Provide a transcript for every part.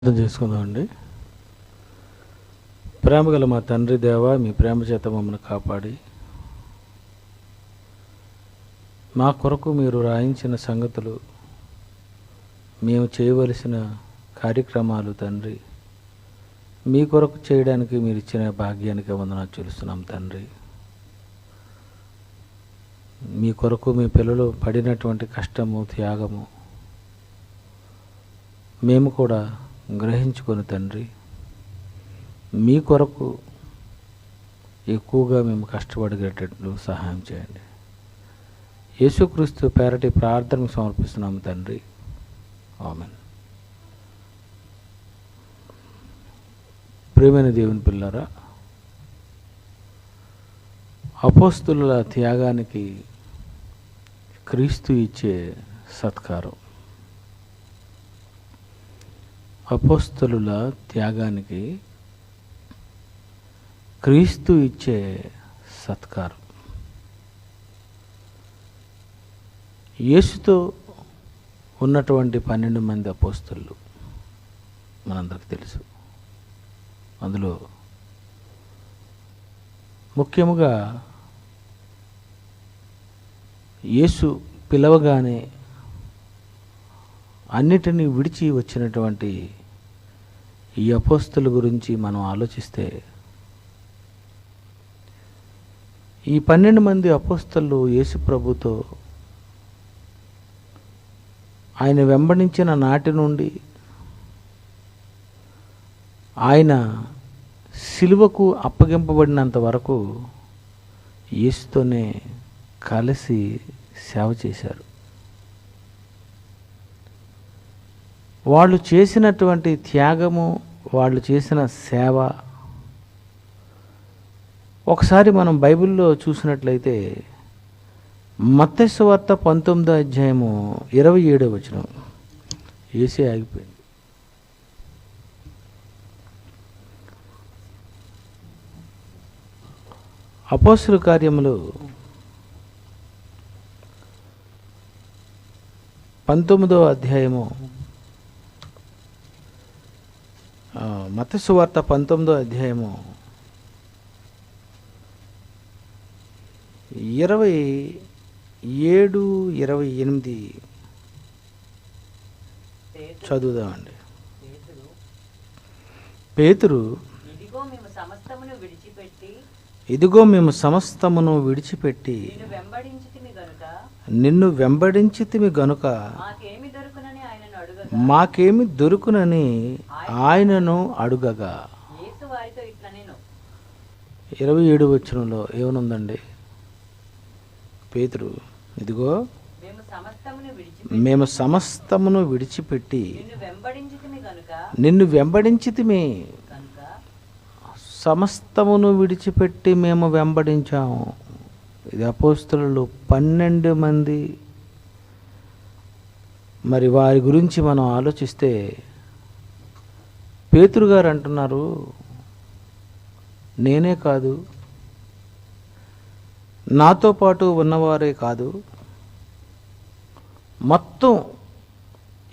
ప్రార్థన చేసుకుందామండి. ప్రేమగల మా తండ్రి దేవ, మీ ప్రేమ చేత మమ్మల్ని కాపాడి మా కొరకు మీరు రాయించిన సంగతులు, మేము చేయవలసిన కార్యక్రమాలు తండ్రి, మీ కొరకు చేయడానికి మీరు ఇచ్చిన భాగ్యానికి వందనాలు చెల్లిస్తున్నాం తండ్రి. మీ కొరకు మీ పిల్లలు పడినటువంటి కష్టము, త్యాగము మేము కూడా గ్రహించుకొని తండ్రి, మీ కొరకు ఎక్కువగా మేము కష్టపడేటట్లు సహాయం చేయండి. యేసుక్రీస్తు పేరటి ప్రార్థనకు సమర్పిస్తున్నాము తండ్రి. ఆమేన్. ప్రియమైన దేవుని పిల్లరా, అపోస్తలుల త్యాగానికి క్రీస్తు ఇచ్చే సత్కారం. అపోస్తలుల త్యాగానికి క్రీస్తు ఇచ్చే సత్కారం. యేసుతో ఉన్నటువంటి 12 మంది అపోస్తలు మనందరికి తెలుసు. అందులో ముఖ్యముగా యేసు పిలవగానే అన్నిటినీ విడిచి వచ్చినటువంటి ఈ అపోస్తల గురించి మనం ఆలోచిస్తే, ఈ 12 మంది అపోస్తలు యేసు ప్రభుతో ఆయన వెంబడించిన నాటి నుండి ఆయన సిలువకు అప్పగింపబడినంత వరకు యేసుతోనే కలిసి సేవ చేశారు. వాళ్ళు చేసినటువంటి త్యాగము, వాళ్ళు చేసిన సేవ ఒకసారి మనం బైబిల్లో చూసినట్లయితే మత్తయి సువార్త 19వ అధ్యాయము 27వ వచనం. యేసే ఆగిపోయింది. అపోస్తలుల కార్యములు 19వ అధ్యాయము, మత్తయి సువార్త 19వ అధ్యాయము 27, 28 చదువుదామండి. పేతురు, ఇదిగో మేము సమస్తమును విడిచిపెట్టి నిన్ను వెంబడించితిమి గనుక మాకేమి దొరుకునని ఆయనను అడుగగా. 27వ వచనంలో ఏమనుందండి? పేతురు, ఇదిగో మేము సమస్తమును విడిచిపెట్టి నిన్ను వెంబడించితిమి. సమస్తమును విడిచిపెట్టి మేము వెంబడించాము. ఇది అపోస్తలులు 12 మంది. మరి వారి గురించి మనం ఆలోచిస్తే, పేతురు గారు అంటున్నారు, నేనే కాదు, నాతో పాటు ఉన్నవారే కాదు, మొత్తం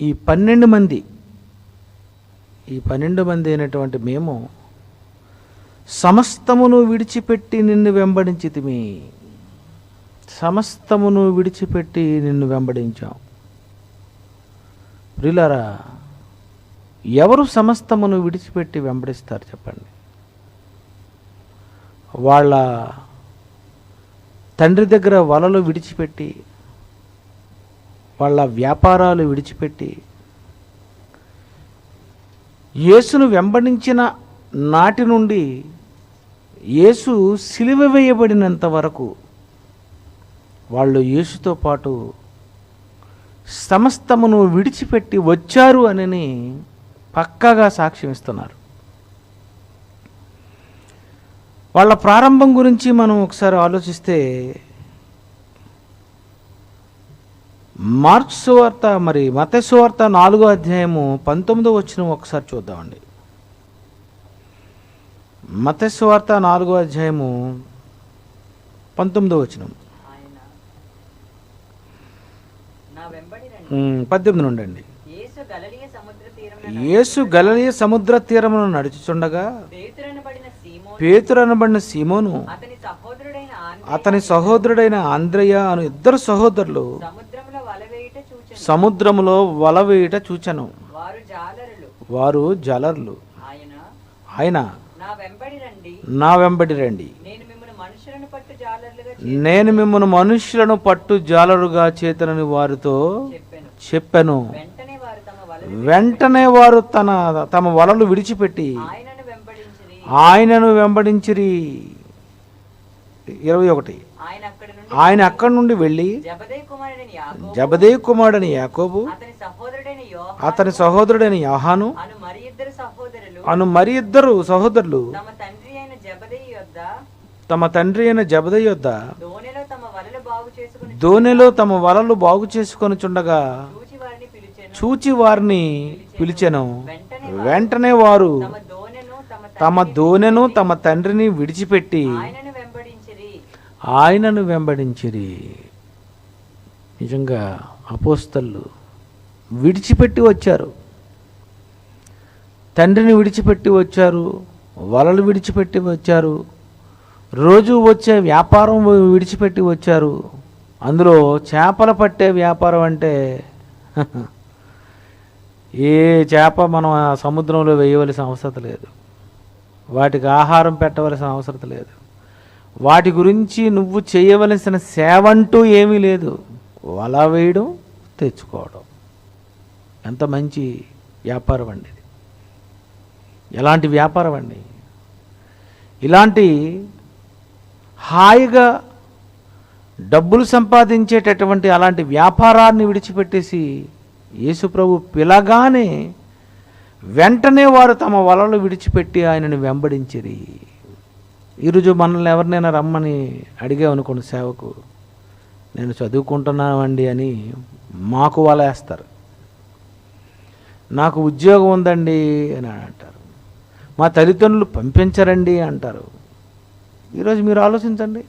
ఈ 12 మంది అయినటువంటి మేము సమస్తమును విడిచిపెట్టి నిన్ను వెంబడించితిమి. సమస్తమును విడిచిపెట్టి నిన్ను వెంబడించాం. ప్రియులారా, ఎవరు సమస్తమును విడిచిపెట్టి వెంబడిస్తారు చెప్పండి? వాళ్ళ తండ్రి దగ్గర వలలు విడిచిపెట్టి, వాళ్ళ వ్యాపారాలు విడిచిపెట్టి, యేసును వెంబడించిన నాటి నుండి యేసు సిలువ వేయబడినంత వరకు వాళ్ళు యేసుతో పాటు సమస్తమును విడిచిపెట్టి వచ్చారు అని పక్కాగా సాక్ష్యం ఇస్తున్నారు. వాళ్ళ ప్రారంభం గురించి మనం ఒకసారి ఆలోచిస్తే, మార్కు సువార్త, మత్తయి సువార్త 4వ అధ్యాయము 19వ వచనం ఒకసారి చూద్దామండి. మత్తయి సువార్త 4వ అధ్యాయము 19వ వచనం. 18 నుండి అండి. యేసు గలిలయ సముద్ర తీరమును నడుచుచుండగా పేతురు అనబడిన సీమోను అతని సహోదరుడైన ఆంద్రయ అను ఇద్దరు సహోదరులు సముద్రములో వల వేయుట చూచెను. వారు జాలరులు. ఆయన నా వెంబడి రండి, నేను మిమ్మల్ని మనుష్యులను పట్టు జాలరుగా చేతనని వారితో చెప్పెను. వెంటనే వారు తమ వలలు విడిచిపెట్టి ఆయనను వెంబడించిరి. 21. ఆయన అక్కడి నుండి వెళ్ళి జబదేయి కుమారుడైన యాకోబు, అతని సహోదరుడైన యోహాను అను మరి ఇద్దరు సహోదరులు తమ తండ్రి అయిన జబదేయి యొద్ద దోణిలో తమ వలలు బాగు చేసుకొనుచుండగా చూచి వారిని పిలిచెను. వెంటనే వారు తమ దోణెను తమ తండ్రిని విడిచిపెట్టి ఆయనను వెంబడించిరి. నిజంగా అపోస్తలు విడిచిపెట్టి వచ్చారు, తండ్రిని విడిచిపెట్టి వచ్చారు, వలలు విడిచిపెట్టి వచ్చారు, రోజు వచ్చే వ్యాపారం విడిచిపెట్టి వచ్చారు. అందులో చేపలు పట్టే వ్యాపారం అంటే ఏ చేప మనం ఆ సముద్రంలో వేయవలసిన అవసరం లేదు, వాటికి ఆహారం పెట్టవలసిన అవసరం లేదు, వాటి గురించి నువ్వు చేయవలసిన సేవ అంటూ ఏమీ లేదు. వల వేయడం, తెచ్చుకోవడం. ఎంత మంచి వ్యాపారం అండి ఇది! ఎలాంటి వ్యాపారం అండి! ఇలాంటి హాయిగా డబ్బులు సంపాదించేటటువంటి అలాంటి వ్యాపారాన్ని విడిచిపెట్టేసి యేసుప్రభు పిలగానే వెంటనే వారు తమ వలలు విడిచిపెట్టి ఆయనను వెంబడించిరి. ఈరోజు మనల్ని ఎవరినైనా రమ్మని అడిగామనుకోండి సేవకు, నేను చదువుకుంటున్నామండి అని మాకు వల వేస్తారు, నాకు ఉద్యోగం ఉందండి అని అంటారు, మా తల్లిదండ్రులు పంపించరండి అంటారు. ఈరోజు మీరు ఆలోచించండి,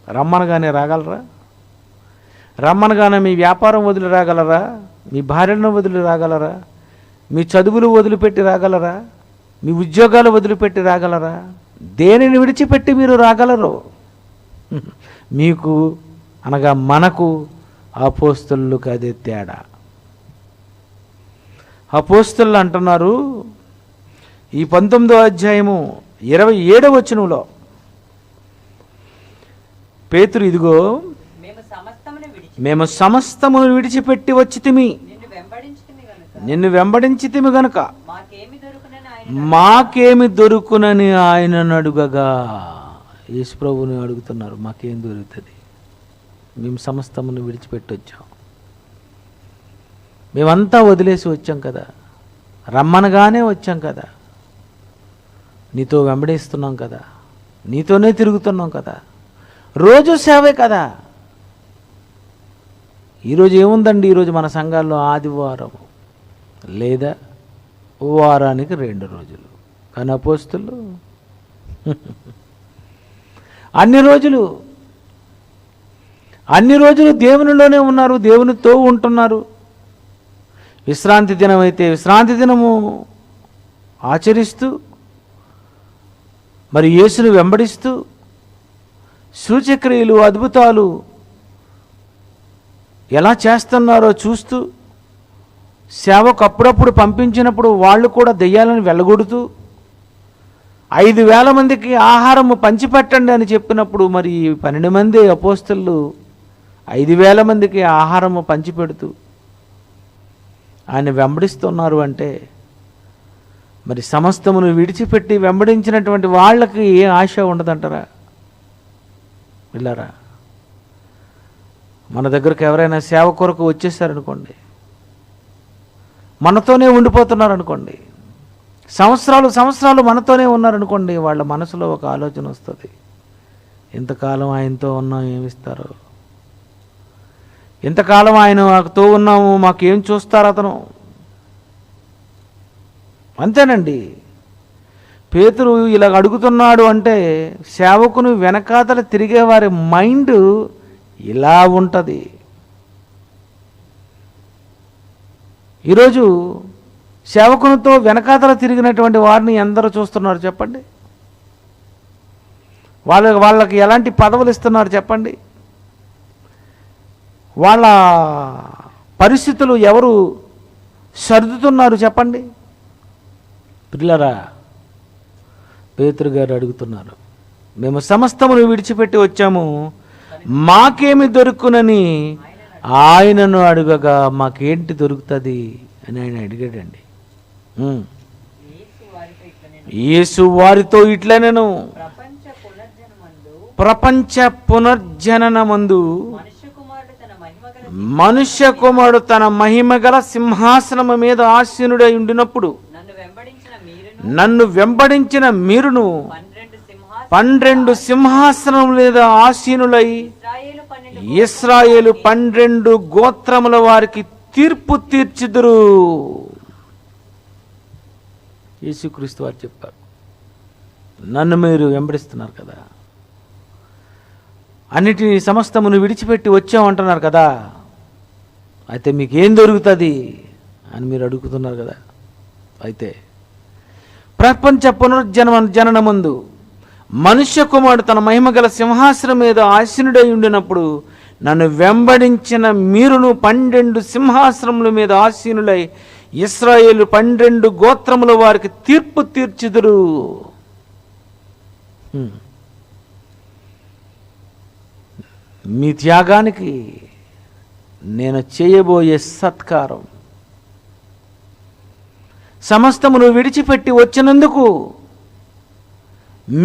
రమ్మనగానే రాగలరా? రమ్మనగానే మీ వ్యాపారం వదిలి రాగలరా? మీ భార్యను వదిలి రాగలరా? మీ చదువులు వదిలిపెట్టి రాగలరా? మీ ఉద్యోగాలు వదిలిపెట్టి రాగలరా? దేనిని విడిచిపెట్టి మీరు రాగలరు? మీకు అనగా మనకు అపోస్తలులకు అదే తేడా. అపోస్తలు అంటున్నారు ఈ 19వ అధ్యాయము 27వ వచనంలో, పేతురు, ఇదిగో మేము సమస్తమును విడిచిపెట్టి వచ్చితిమి, నిన్ను వెంబడించితిమి గనుక మాకేమి దొరుకునని ఆయనను అడుగగా, యేసుప్రభుని అడుగుతున్నారు, మాకేం దొరుకుతుంది? మేము సమస్తమును విడిచిపెట్టి వచ్చాం, మేమంతా వదిలేసి వచ్చాం కదా, రమ్మనగానే వచ్చాం కదా, నీతో వెంబడిస్తున్నాం కదా, నీతోనే తిరుగుతున్నాం కదా, రోజు సేవే కదా. ఈరోజు ఏముందండి? ఈరోజు మన సంఘాల్లో ఆదివారం లేదా వారానికి 2 రోజులు, కానీ అపోస్తలు అన్ని రోజులు దేవునిలోనే ఉన్నారు, దేవునితో ఉంటున్నారు. విశ్రాంతి దినం అయితే విశ్రాంతి దినము ఆచరిస్తూ, మరి యేసును వెంబడిస్తూ, సూచక్రియలు అద్భుతాలు ఎలా చేస్తున్నారో చూస్తూ, సేవకు అప్పుడప్పుడు పంపించినప్పుడు వాళ్ళు కూడా దెయ్యాలను వెళ్ళగొడుతూ, 5,000 మందికి ఆహారము పంచిపెట్టండి అని చెప్పినప్పుడు మరి 12 మంది అపోస్తలు 5,000 మందికి ఆహారము పంచిపెడుతూ ఆయన వెంబడిస్తున్నారు అంటే, మరి సమస్తమును విడిచిపెట్టి వెంబడించినటువంటి వాళ్ళకి ఏ ఆశ ఉండదంటారా? వెళ్ళారా? మన దగ్గరకు ఎవరైనా సేవ కొరకు వచ్చేసారనుకోండి, మనతోనే ఉండిపోతున్నారనుకోండి, సంవత్సరాలు మనతోనే ఉన్నారనుకోండి, వాళ్ళ మనసులో ఒక ఆలోచన వస్తుంది, ఇంతకాలం ఆయనతో ఉన్నాం ఏమిస్తారో, ఇంతకాలం ఆయనతో ఉన్నాము మాకేం చూస్తారు అతను. అంతేనండి. పేతురు ఇలా అడుగుతున్నాడు అంటే సేవకుని వెనకాతల తిరిగే వారి మైండ్ ఇలా ఉంటుంది. ఈరోజు సేవకునితో వెనకాతల తిరిగినటువంటి వారిని ఎందరో చూస్తున్నారు చెప్పండి? వాళ్ళకి ఎలాంటి పదవులు ఇస్తున్నారు చెప్పండి? వాళ్ళ పరిస్థితులు ఎవరు సర్దుతున్నారు చెప్పండి? పిల్లరా, పేతురు గారు అడుగుతున్నారు, మేము సమస్తమును విడిచిపెట్టి వచ్చాము, మాకేమి దొరుకునని ఆయనను అడుగగా మాకేంటి దొరుకుతుంది అని ఆయన అడిగాడండి. యేసు వారితో ఇట్లనెను, ప్రపంచ పునర్జననమందు మనుష్య కుమారుడు తన మహిమగల సింహాసనము మీద ఆసీనుడై ఉండినప్పుడు నన్ను వెంబడించిన మీరును 12 సింహాసనం మీద ఆసీనులై ఇశ్రాయేలు 12 గోత్రముల వారికి తీర్పు తీర్చుదురు. యేసుక్రీస్తు వారు చెప్పారు, నన్ను మీరు వెంబడిస్తున్నారు కదా, అన్నిటినీ సమస్తమును విడిచిపెట్టి వచ్చామంటున్నారు కదా, అయితే మీకేం దొరుకుతుంది అని మీరు అడుగుతున్నారు కదా. అయితే ప్రపంచ జననమందు మనుష్య కుమారుడు తన మహిమగల సింహాసనం మీద ఆసీనుడై ఉండినప్పుడు నన్ను వెంబడించిన మీరును 12 సింహాసనముల మీద ఆసీనులై ఇశ్రాయేలు 12 గోత్రముల వారికి తీర్పు తీర్చుదురు. మీ త్యాగానికి నేను చేయబోయే సత్కారం, సమస్తమును విడిచిపెట్టి వచ్చినందుకు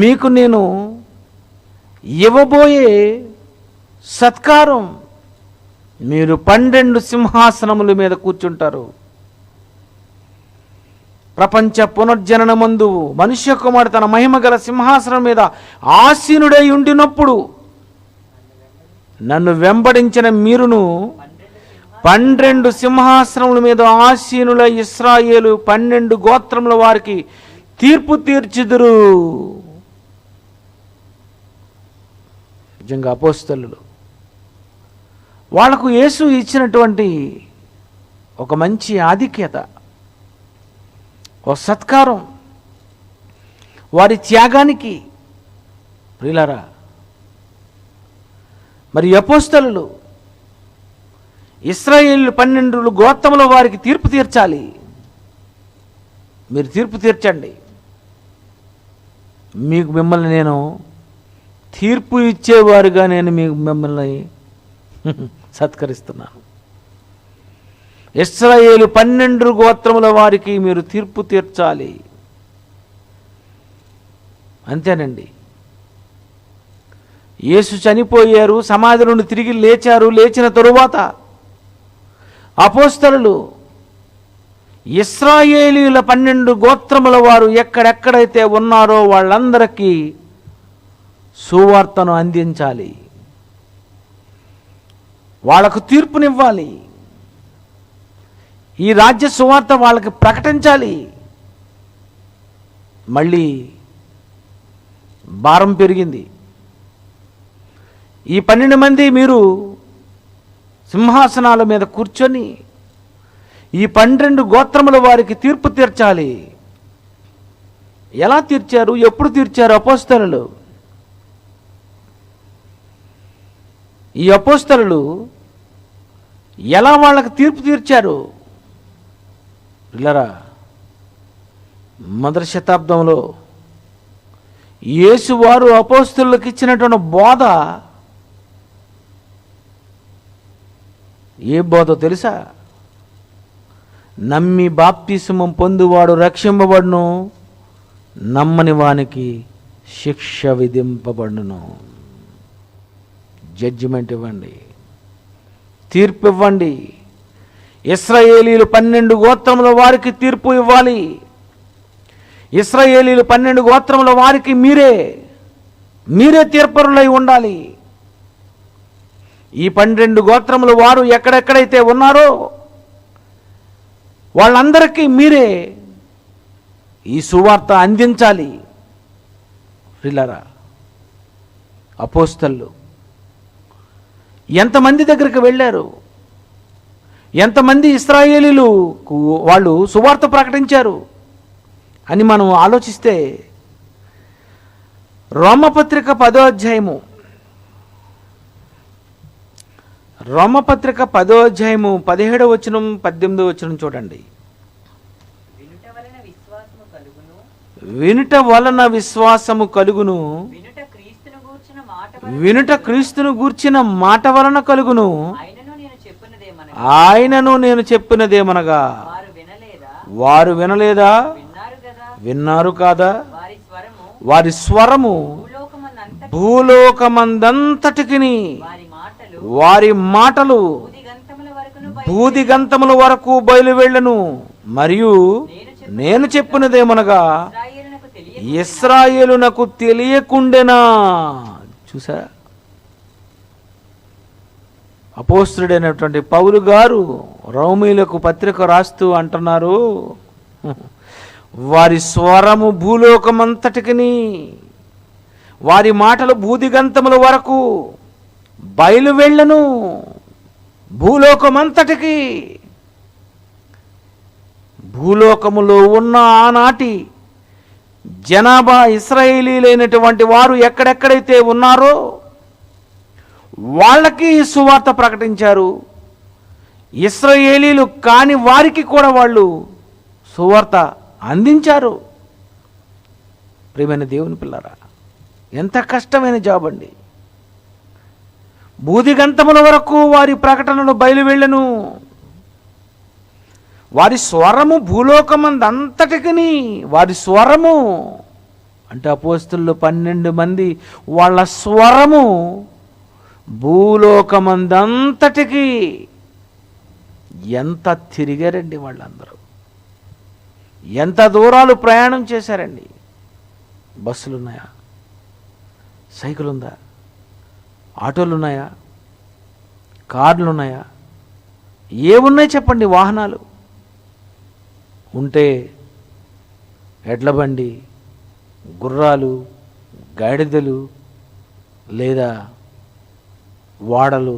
మీకు నేను ఇవ్వబోయే సత్కారం, మీరు 12 సింహాసనముల మీద కూర్చుంటారు. ప్రపంచ పునర్జననమందు మనుష్య కుమారుడు తన మహిమగల సింహాసనం మీద ఆసీనుడై ఉండినప్పుడు నన్ను వెంబడించిన మీరును 12 సింహాసనముల మీద ఆసీనుల ఇశ్రాయేలు 12 గోత్రముల వారికి తీర్పు తీర్చుదురు. నిజంగా అపోస్తలులు వాళ్లకు యేసు ఇచ్చినటువంటి ఒక మంచి ఆధిక్యత, ఒక సత్కారం, వారి త్యాగానికి. ప్రియులారా, మరి అపోస్తలులు ఇశ్రాయేలు 12 గోత్రముల వారికి తీర్పు తీర్చాలి. మీరు తీర్పు తీర్చండి. మిమ్మల్ని నేను తీర్పు ఇచ్చేవారుగా నేను మిమ్మల్ని సత్కరిస్తున్నాను. ఇశ్రాయేలు 12 గోత్రముల వారికి మీరు తీర్పు తీర్చాలి. అంతేనండి. యేసు చనిపోయారు, సమాధి నుండి తిరిగి లేచారు. లేచిన తరువాత అపోస్తలులు ఇశ్రాయేలీయుల 12 గోత్రముల వారు ఎక్కడెక్కడైతే ఉన్నారో వాళ్ళందరికీ సువార్తను అందించాలి, వాళ్లకు తీర్పునివ్వాలి, ఈ రాజ్య సువార్త వాళ్ళకి ప్రకటించాలి. మళ్ళీ భారం పెరిగింది. ఈ 12 మంది మీరు సింహాసనాల మీద కూర్చొని ఈ 12 గోత్రముల వారికి తీర్పు తీర్చాలి. ఎలా తీర్చారు? ఎప్పుడు తీర్చారు అపోస్తలులు? ఈ అపోస్తలులు ఎలా వాళ్ళకి తీర్పు తీర్చారు? పిల్లరా, మొదటి శతాబ్దంలో యేసు వారు అపోస్తలులకు ఇచ్చినటువంటి బోధ ఏ బోధ తెలుసా? నమ్మి బాప్తిస్మం పొందువాడు రక్షింపబడును, నమ్మని వానికి శిక్ష విధింపబడును. జడ్జిమెంట్ ఇవ్వండి, తీర్పు ఇవ్వండి. ఇశ్రాయేలీలు 12 గోత్రముల వారికి తీర్పు ఇవ్వాలి. ఇశ్రాయేలీలు 12 గోత్రముల వారికి మీరే తీర్పరులై ఉండాలి. ఈ 12 గోత్రముల వారు ఎక్కడెక్కడైతే ఉన్నారో వాళ్ళందరికీ మీరే ఈ సువార్త అందించాలి. ప్రియులారా, అపోస్తలులు ఎంతమంది దగ్గరికి వెళ్ళారు? ఎంతమంది ఇశ్రాయేలీలు వాళ్ళు సువార్త ప్రకటించారు అని మనం ఆలోచిస్తే, రోమపత్రిక 10వ అధ్యాయము, రోమపత్రిక 10వ అధ్యాయము 17వ వచనం 18వ వచనం చూడండి. వినుట వలన విశ్వాసము కలుగును, వినుట క్రీస్తును గూర్చిన మాట వలన కలుగును. ఆయనను నేను చెప్పినదేమనగా, వారు వినలేదా? విన్నారు కాదా? వారి స్వరము భూలోకమందంతటికిని, వారి మాటలు భూదిగంతముల వరకు బయలువెళ్ళను. మరియు నేను చెప్పినదేమనగా, ఇశ్రాయేలునకు తెలియకుండెనా? చూసారా, అపోస్తలుడైనటువంటి పౌలు గారు రోమీయులకు పత్రిక రాస్తూ అంటున్నారు, వారి స్వరము భూలోకమంతటికిని, వారి మాటలు భూదిగంతముల వరకు బయలువెళ్ళను. భూలోకమంతటికి, భూలోకములో ఉన్న ఆనాటి జనాభా ఇశ్రాయేలీలైనటువంటి వారు ఎక్కడెక్కడైతే ఉన్నారో వాళ్ళకి సువార్త ప్రకటించారు. ఇశ్రాయేలీలు కాని వారికి కూడా వాళ్ళు సువార్త అందించారు. ప్రియమైన దేవుని పిల్లరా, ఎంత కష్టమైన జాబ్ అండి. భూదిగంతముల వరకు వారి ప్రకటనలు బయలువెళ్ళను. వారి స్వరము భూలోకమందంతటికిని, వారి స్వరము అంటే అపోస్తలులు 12 మంది వాళ్ళ స్వరము భూలోకమందంతటికి. ఎంత తిరిగారండి వాళ్ళందరూ, ఎంత దూరాలు ప్రయాణం చేశారండి. బస్సులు ఉన్నాయా? సైకిల్ ఉందా? ఆటోలు ఉన్నాయా? కార్లు ఉన్నాయా? ఏమున్నాయి చెప్పండి? వాహనాలు ఉంటే ఎడ్ల బండి, గుర్రాలు, గాడిదలు, లేదా వాడలు,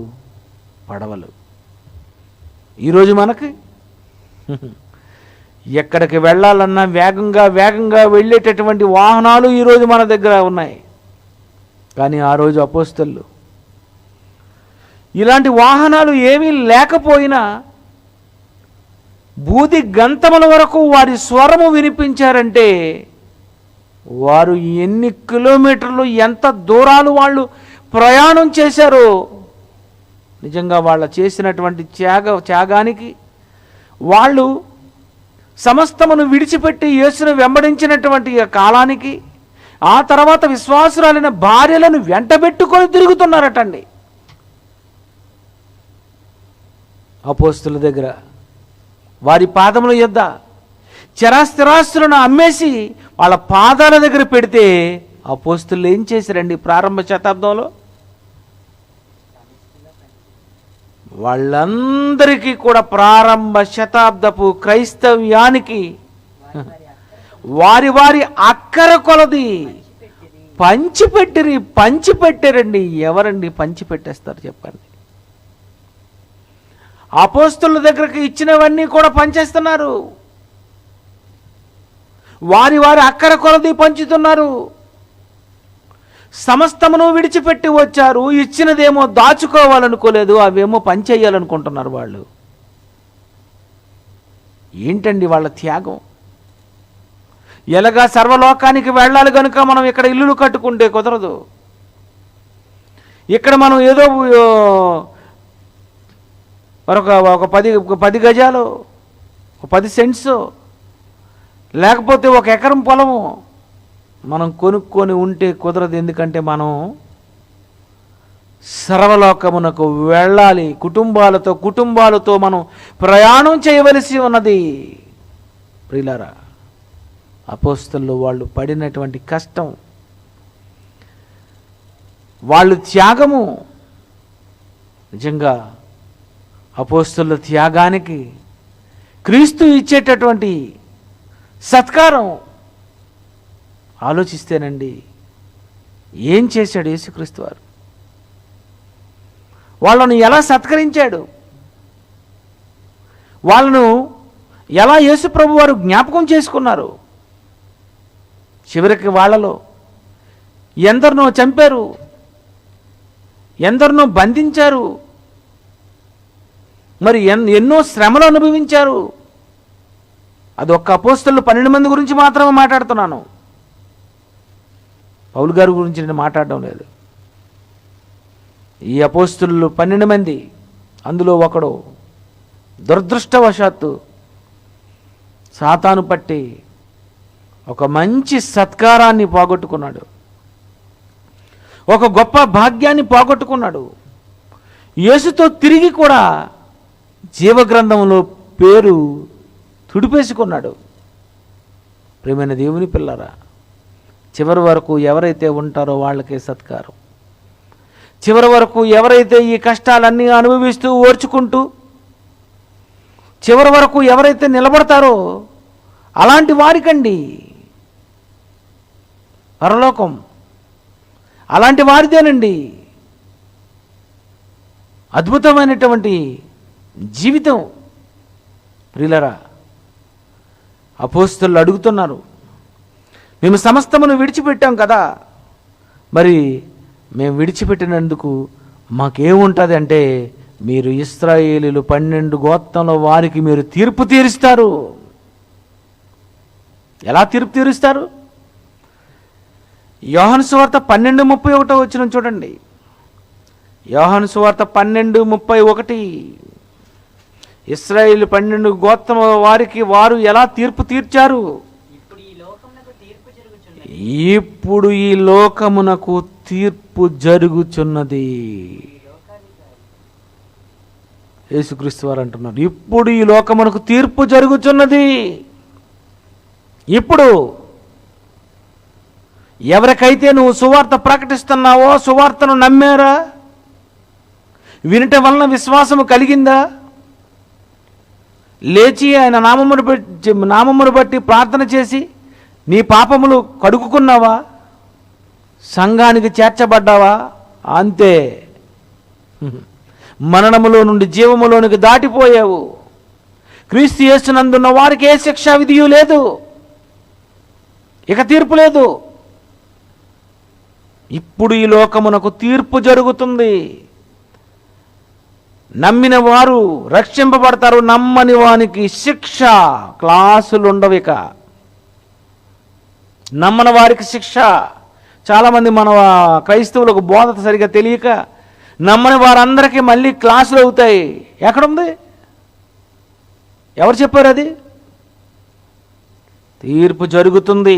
పడవలు. ఈరోజు మనకి ఎక్కడికి వెళ్ళాలన్నా వేగంగా వెళ్ళేటటువంటి వాహనాలు ఈరోజు మన దగ్గర ఉన్నాయి. కానీ ఆ రోజు అపోస్తలులు ఇలాంటి వాహనాలు ఏమీ లేకపోయినా బూది గంతముల వరకు వారి స్వరము వినిపించారంటే వారు ఎన్ని కిలోమీటర్లు, ఎంత దూరాలు వాళ్ళు ప్రయాణం చేశారో. నిజంగా వాళ్ళ చేసినటువంటి త్యాగానికి, వాళ్ళు సమస్తమును విడిచిపెట్టి యేసును వెంబడించినటువంటి కాలానికి, ఆ తర్వాత విశ్వాసురాలైన భార్యలను వెంటబెట్టుకొని తిరుగుతున్నారటండి. అపోస్తుల దగ్గర వారి పాదముల యొద్ద చరాస్థిరాస్తులను అమ్మేసి వాళ్ళ పాదాల దగ్గర పెడితే అపోస్తులు ఏం చేశారండి? ప్రారంభ శతాబ్దంలో వాళ్ళందరికీ కూడా ప్రారంభ శతాబ్దపు క్రైస్తవ్యానికి వారి వారి అక్కర కొలది పంచిపెట్టారండి. ఎవరండి పంచిపెట్టేస్తారు చెప్పండి? అపోస్తుల దగ్గరికి ఇచ్చినవన్నీ కూడా పంచేస్తున్నారు. వారి వారి అక్కర కొలది పంచుతున్నారు. సమస్తమును విడిచిపెట్టి వచ్చారు. ఇచ్చినదేమో దాచుకోవాలనుకోలేదు, అవేమో పంచేయాలనుకుంటున్నారు వాళ్ళు. ఏంటండి వాళ్ళ త్యాగం? ఎలాగా సర్వలోకానికి వెళ్ళాలి కనుక మనం ఇక్కడ ఇల్లులు కట్టుకుంటే కుదరదు. ఇక్కడ మనం ఏదో ఒక 10 గజాలు, 10 సెంట్స్, లేకపోతే 1 ఎకరం పొలము మనం కొనుక్కొని ఉంటే కుదరదు. ఎందుకంటే మనం సర్వలోకమునకు వెళ్ళాలి. కుటుంబాలతో మనం ప్రయాణం చేయవలసి ఉన్నది. ప్రియులారా, అపోస్తలులు వాళ్ళు పడినటువంటి కష్టం, వాళ్ళు త్యాగము, నిజంగా అపోస్తలుల త్యాగానికి క్రీస్తు ఇచ్చేటటువంటి సత్కారం ఆలోచిస్తేనండి, ఏం చేశాడు యేసుక్రీస్తు వారు? వాళ్ళను ఎలా సత్కరించాడు? వాళ్ళను ఎలా యేసు ప్రభు వారు జ్ఞాపకం చేసుకున్నారు. చివరికి వాళ్ళలో ఎందరినో చంపారు, ఎందరినో బంధించారు, మరి ఎన్నో శ్రమలు అనుభవించారు. అది ఒక్క అపోస్తలు 12 మంది గురించి మాత్రమే మాట్లాడుతున్నాను. పౌలు గారి గురించి నేను మాట్లాడడం లేదు. ఈ అపోస్తలు 12 మంది, అందులో ఒకడు దురదృష్టవశాత్తు సాతాను పట్టి ఒక మంచి సత్కారాన్ని పోగొట్టుకున్నాడు, ఒక గొప్ప భాగ్యాన్ని పోగొట్టుకున్నాడు. యేసుతో తిరిగి కూడా జీవగ్రంథంలో పేరు తుడిపేసుకున్నాడు. ప్రియమైన దేవుని పిల్లరా, చివరి వరకు ఎవరైతే ఉంటారో వాళ్ళకే సత్కారం. చివరి వరకు ఎవరైతే ఈ కష్టాలన్నీ అనుభవిస్తూ ఓర్చుకుంటూ చివరి వరకు ఎవరైతే నిలబడతారో అలాంటి వారికండి పరలోకం, అలాంటి వారిదేనండి అద్భుతమైనటువంటి జీవితం. ప్రియులరా, అపోస్తలులు అడుగుతున్నారు, మేము సమస్తమును విడిచిపెట్టాం కదా, మరి మేము విడిచిపెట్టినందుకు మాకేముంటుంది అంటే, మీరు ఇశ్రాయేలీయులు 12 గోత్రంలో వారికి మీరు తీర్పు తీరుస్తారు. ఎలా తీర్పు తీరుస్తారు? యోహాను సువార్త 12:31 వచనం చూడండి. యోహాను సువార్త 12:31. ఇశ్రాయేలు 12 గోత్రముల వారికి వారు ఎలా తీర్పు తీర్చారు? ఇప్పుడు ఈ లోకమునకు తీర్పు జరుగుచున్నది. యేసుక్రీస్తు వారు అంటున్నారు, ఇప్పుడు ఈ లోకమునకు తీర్పు జరుగుచున్నది. ఇప్పుడు ఎవరికైతే నువ్వు సువార్త ప్రకటిస్తున్నావో, సువార్తను నమ్మారా, వినటం వలన విశ్వాసము కలిగిందా, లేచి ఆయన నామమును బట్టి ప్రార్థన చేసి నీ పాపములు కడుగుకున్నావా, సంఘానికి చేర్చబడ్డావా, అంతే. మరణములో నుండి జీవములోనికి దాటిపోయావు. క్రీస్తు యేసునందున్న వారికి ఏ శిక్షా విధియు లేదు, ఇక తీర్పు లేదు. ఇప్పుడు ఈ లోకమునకు తీర్పు జరుగుతుంది. నమ్మిన వారు రక్షింపబడతారు, నమ్మని వానికి శిక్ష. క్లాసులు ఉండవు ఇక. నమ్మని వారికి శిక్ష. చాలామంది మన క్రైస్తవులకు బోధ సరిగా తెలియక నమ్మని వారందరికీ మళ్ళీ క్లాసులు అవుతాయి. ఎక్కడుంది? ఎవరు చెప్పారు? అది తీర్పు జరుగుతుంది.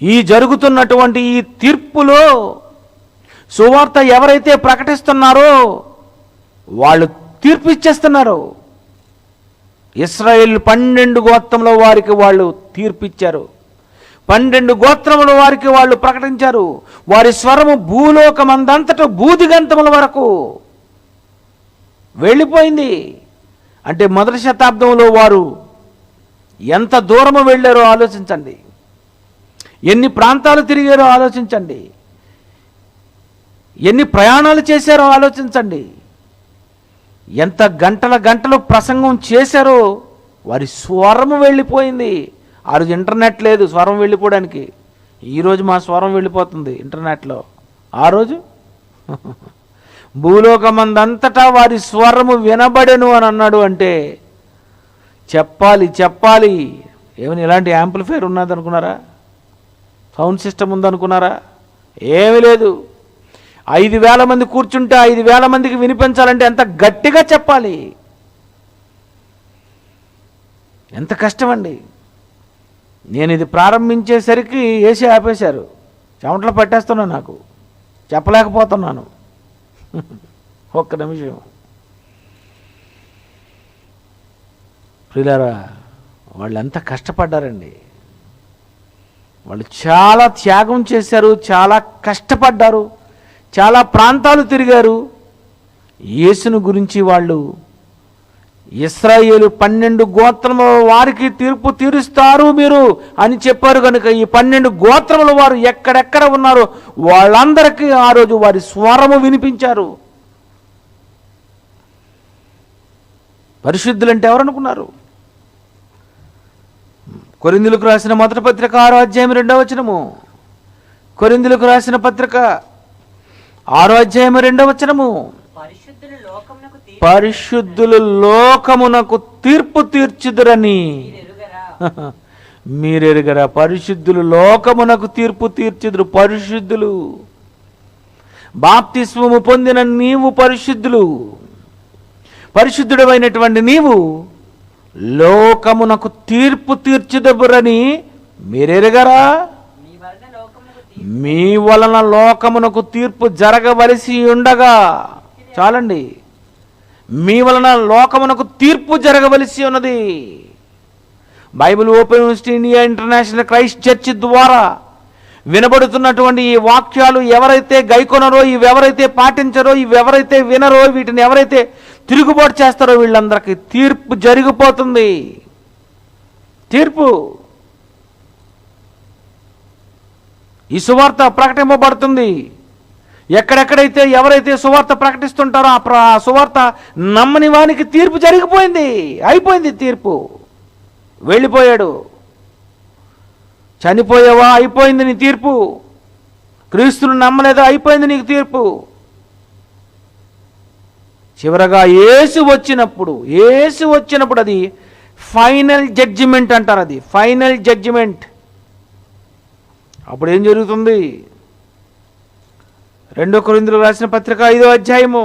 ఈ జరుగుతున్నటువంటి ఈ తీర్పులో సువార్త ఎవరైతే ప్రకటిస్తున్నారో వాళ్ళు తీర్పు ఇచ్చేస్తున్నారు. ఇశ్రాయేలు 12 గోత్రముల వారికి వాళ్ళు తీర్పు ఇచ్చారు. 12 గోత్రముల వారికి వాళ్ళు ప్రకటించారు. వారి స్వరము భూలోకమందంతట బూదిగంతముల వరకు వెళ్ళిపోయింది. అంటే మొదటి శతాబ్దంలో వారు ఎంత దూరము వెళ్ళారో ఆలోచించండి, ఎన్ని ప్రాంతాలు తిరిగారో ఆలోచించండి, ఎన్ని ప్రయాణాలు చేశారో ఆలోచించండి, ఎంత గంటలు ప్రసంగం చేశారో. వారి స్వరము వెళ్ళిపోయింది. ఆ రోజు ఇంటర్నెట్ లేదు స్వరం వెళ్ళిపోవడానికి. ఈరోజు మా స్వరం వెళ్ళిపోతుంది ఇంటర్నెట్లో. ఆ రోజు భూలోకమందంతటా వారి స్వరము వినబడెను అని అన్నాడు. అంటే చెప్పాలి. ఏమని ఇలాంటి యాంప్లిఫైర్ ఉన్నదనుకున్నారా? సౌండ్ సిస్టమ్ ఉందనుకున్నారా? ఏమీ లేదు. 5,000 మంది కూర్చుంటే 5,000 మందికి వినిపించాలంటే ఎంత గట్టిగా చెప్పాలి, ఎంత కష్టం అండి. నేను ఇది ప్రారంభించేసరికి ఏసీ ఆపేశారు. చెమటలు పట్టేస్తున్నాను, నాకు చెప్పలేకపోతున్నాను. ఒక్క నిమిషం. ప్రియులారా, వాళ్ళు ఎంత కష్టపడ్డారండి. వాళ్ళు చాలా త్యాగం చేశారు, చాలా కష్టపడ్డారు, చాలా ప్రాంతాలు తిరిగారు. యేసును గురించి వాళ్ళు ఇశ్రాయేలు 12 గోత్రముల వారికి తీర్పు తీరుస్తారు మీరు అని చెప్పారు కనుక ఈ 12 గోత్రముల వారు ఎక్కడెక్కడ ఉన్నారో వాళ్ళందరికీ ఆ రోజు వారి స్వరము వినిపించారు. పరిశుద్ధులు అంటే ఎవరు అనుకున్నారు? కొరింథీయులకు రాసిన మొదటి పత్రిక 6వ అధ్యాయం 2వ వచనము. కొరింథీయులకు రాసిన పత్రిక 6వ అధ్యాయం 2వ వచనము. పరిశుద్ధులు లోకమునకు తీర్పు తీర్చుదురని మీరెరుగరా? పరిశుద్ధులు లోకమునకు తీర్పు తీర్చుదురు. పరిశుద్ధులు, బాప్తిస్మము పొందిన నీవు పరిశుద్ధులు, పరిశుద్ధుడమైనటువంటి నీవు లోకమునకు తీర్పు తీర్చుదురని మీరెరుగరా? మీ వలన లోకమునకు తీర్పు జరగవలసి ఉండగా, చాలండి, మీ వలన లోకమునకు తీర్పు జరగవలసి ఉన్నది. Bible open university India international Christ church ద్వారా వినబడుతున్నటువంటి ఈ వాక్యాలు ఎవరైతే గైకొనరో, ఇవెవరైతే పాటించరో, ఇవెవరైతే వినరో, వీటిని ఎవరైతే తిరుగుబాటు చేస్తారో వీళ్ళందరికీ తీర్పు జరిగిపోతుంది. తీర్పు. ఈ సువార్త ప్రకటింపబడుతుంది. ఎక్కడెక్కడైతే ఎవరైతే సువార్త ప్రకటిస్తుంటారో ఆ సువార్త నమ్మని వానికి తీర్పు జరిగిపోయింది. అయిపోయింది తీర్పు. వెళ్ళిపోయాడు. చనిపోయావా? అయిపోయింది నీ తీర్పు. క్రీస్తును నమ్మలేదా? అయిపోయింది నీకు తీర్పు. చివరగా యేసు వచ్చినప్పుడు అది ఫైనల్ జడ్జిమెంట్ అంటారు. అది ఫైనల్ జడ్జిమెంట్. అప్పుడు ఏం జరుగుతుంది? 2 కొరింథీయులకు రాసిన పత్రిక 5వ అధ్యాయము.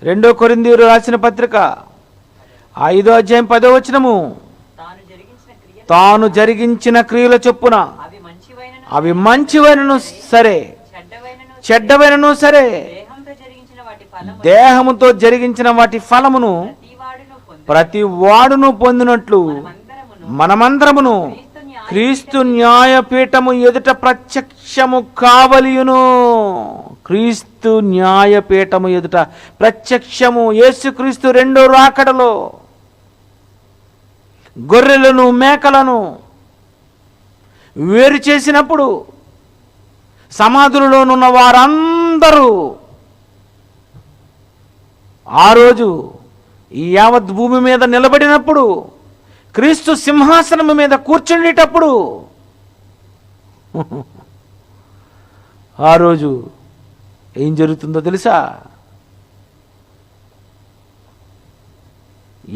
2 కొరింథీయులకు రాసిన పత్రిక 5వ అధ్యాయం 10వ వచనము. తాను జరిగించిన క్రియల చొప్పున అవి మంచివైనను సరే, చెడ్డవైనను సరే, దేహముతో జరిగించిన వాటి ఫలమును ప్రతి వాడును పొందినట్లు మనమందరమును క్రీస్తు న్యాయపీఠము ఎదుట ప్రత్యక్షము కావలియును. క్రీస్తు న్యాయపీఠము ఎదుట ప్రత్యక్షము. యేసుక్రీస్తు రెండో రాకడలో గొర్రెలను మేకలను వేరు చేసినప్పుడు సమాధులలోనున్న వారందరూ ఆ రోజు ఈ యావత్ భూమి మీద నిలబడినప్పుడు, క్రీస్తు సింహాసనం మీద కూర్చుండేటప్పుడు ఆ రోజు ఏం జరుగుతుందో తెలుసా?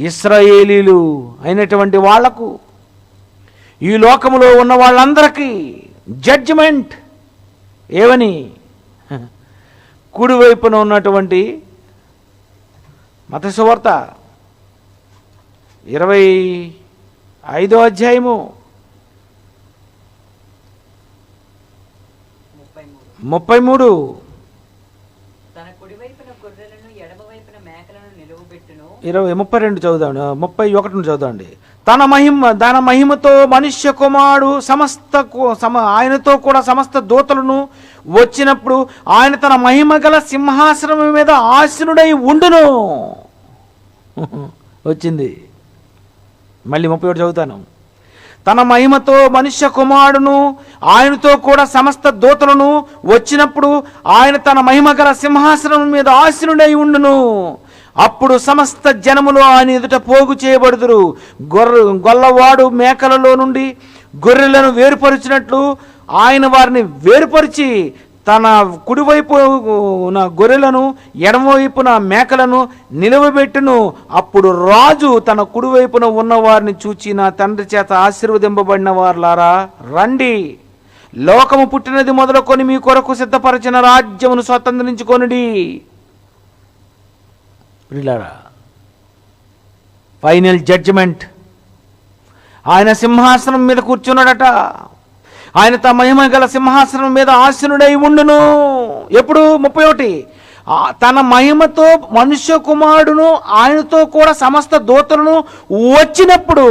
ఇశ్రాయేలీలు అయినటువంటి వాళ్లకు, ఈ లోకములో ఉన్న వాళ్ళందరికీ జడ్జిమెంట్. ఏమని? కుడివైపున ఉన్నటువంటి మత్తయి సువార్త 25వ అధ్యాయము 33. 32 చదువుదాం, 31 చదువుదాండి. తన మహిమతో మనుష్య కుమారుడు ఆయనతో కూడా సమస్త దూతలను వచ్చినప్పుడు ఆయన తన మహిమ గల సింహాసనం మీద ఆసీనుడై ఉండును. వచ్చింది. మళ్ళీ 31 చదువుతాను. తన మహిమతో మనుష్య కుమారుడును ఆయనతో కూడా సమస్త దూతలను వచ్చినప్పుడు ఆయన తన మహిమ గల సింహాసనం మీద ఆసీనుడై ఉండును. అప్పుడు సమస్త జనములు ఆయన ఎదుట పోగు చేయబడుదురు. గొల్లవాడు మేకలలో నుండి గొర్రెలను వేరుపరిచినట్లు ఆయన వారిని వేరుపరిచి తన కుడివైపున గొర్రెలను ఎడమవైపున మేకలను నిలవబెట్టును. అప్పుడు రాజు తన కుడివైపున ఉన్న వారిని చూచి, నా తండ్రి చేత ఆశీర్వదింపబడిన వారులారా రండి, లోకము పుట్టినది మొదలుకొని మీ కొరకు సిద్ధపరిచిన రాజ్యమును స్వతంత్రించుకొనుడి. Final judgement. ఆయన సింహాసనం మీద కూర్చున్నాడట. ఆయన తమ మహిమ గల సింహాసనం మీద ఆసీనుడై ఉండును. ఎప్పుడు? 31. తన మహిమతో మనుష్య కుమారుడును ఆయనతో కూడా సమస్త దూతలను వచ్చినప్పుడు,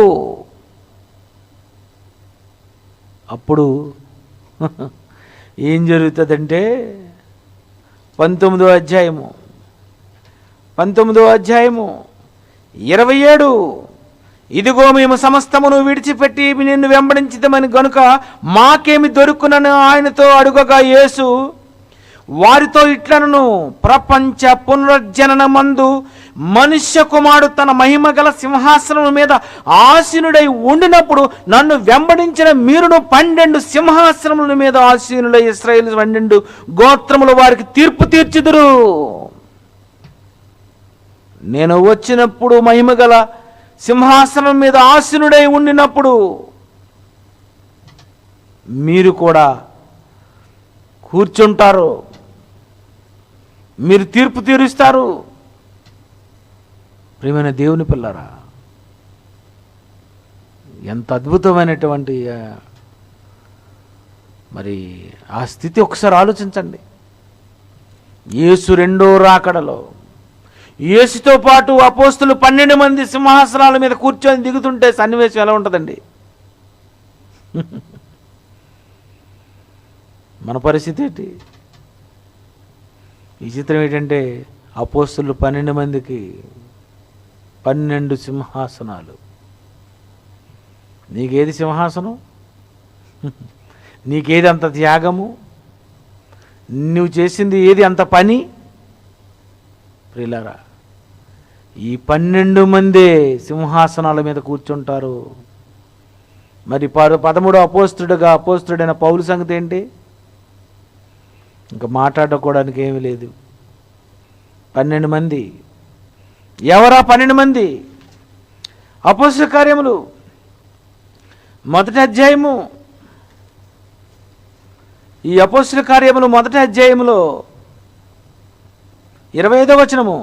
అప్పుడు ఏం జరుగుతుందంటే 19వ అధ్యాయము 27. ఇదిగో మేము సమస్తమును విడిచిపెట్టి నిన్ను వెంబడించిదమని గనుక మాకేమి దొరుకునని ఆయనతో అడుగగా యేసు వారితో ఇట్లనను, ప్రపంచ పునరుజ్జనన మందు మనుష్య కుమారుడు తన మహిమ గల సింహాసనం మీద ఆసీనుడై ఉండినప్పుడు నన్ను వెంబడించిన మీరును 12 సింహాసనముల మీద ఆసీనులై ఇశ్రాయేలు 12 గోత్రముల వారికి తీర్పు తీర్చుదురు. నేను వచ్చినప్పుడు మహిమ గల సింహాసనం మీద ఆసీనుడై ఉండినప్పుడు మీరు కూడా కూర్చుంటారు, మీరు తీర్పు తీరుస్తారు. ప్రియమైన దేవుని పిల్లరా, ఎంత అద్భుతమైనటువంటి మరి ఆ స్థితి ఒకసారి ఆలోచించండి. యేసు రెండో రాకడలో యేసుతో పాటు అపోస్తులు 12 మంది సింహాసనాల మీద కూర్చొని దిగుతుంటే సన్నివేశం ఎలా ఉంటుందండి? మన పరిస్థితి ఏంటి? ఈ చిత్రం ఏంటంటే అపోస్తులు 12 మందికి 12 సింహాసనాలు. నీకేది సింహాసనం? నీకేది అంత త్యాగము? నువ్వు చేసింది ఏది అంత పని? ప్రియులారా, ఈ 12 మందే సింహాసనాల మీద కూర్చుంటారు. మరి 13వ అపోస్తుడైన పౌలు సంగతి ఏంటి? ఇంకా మాట్లాడుకోవడానికి ఏమీ లేదు. 12 మంది. ఎవరా 12 మంది? అపోస్తల కార్యములు 1వ అధ్యాయము. ఈ అపోస్తల కార్యములు 1వ అధ్యాయములో 25వ వచనము.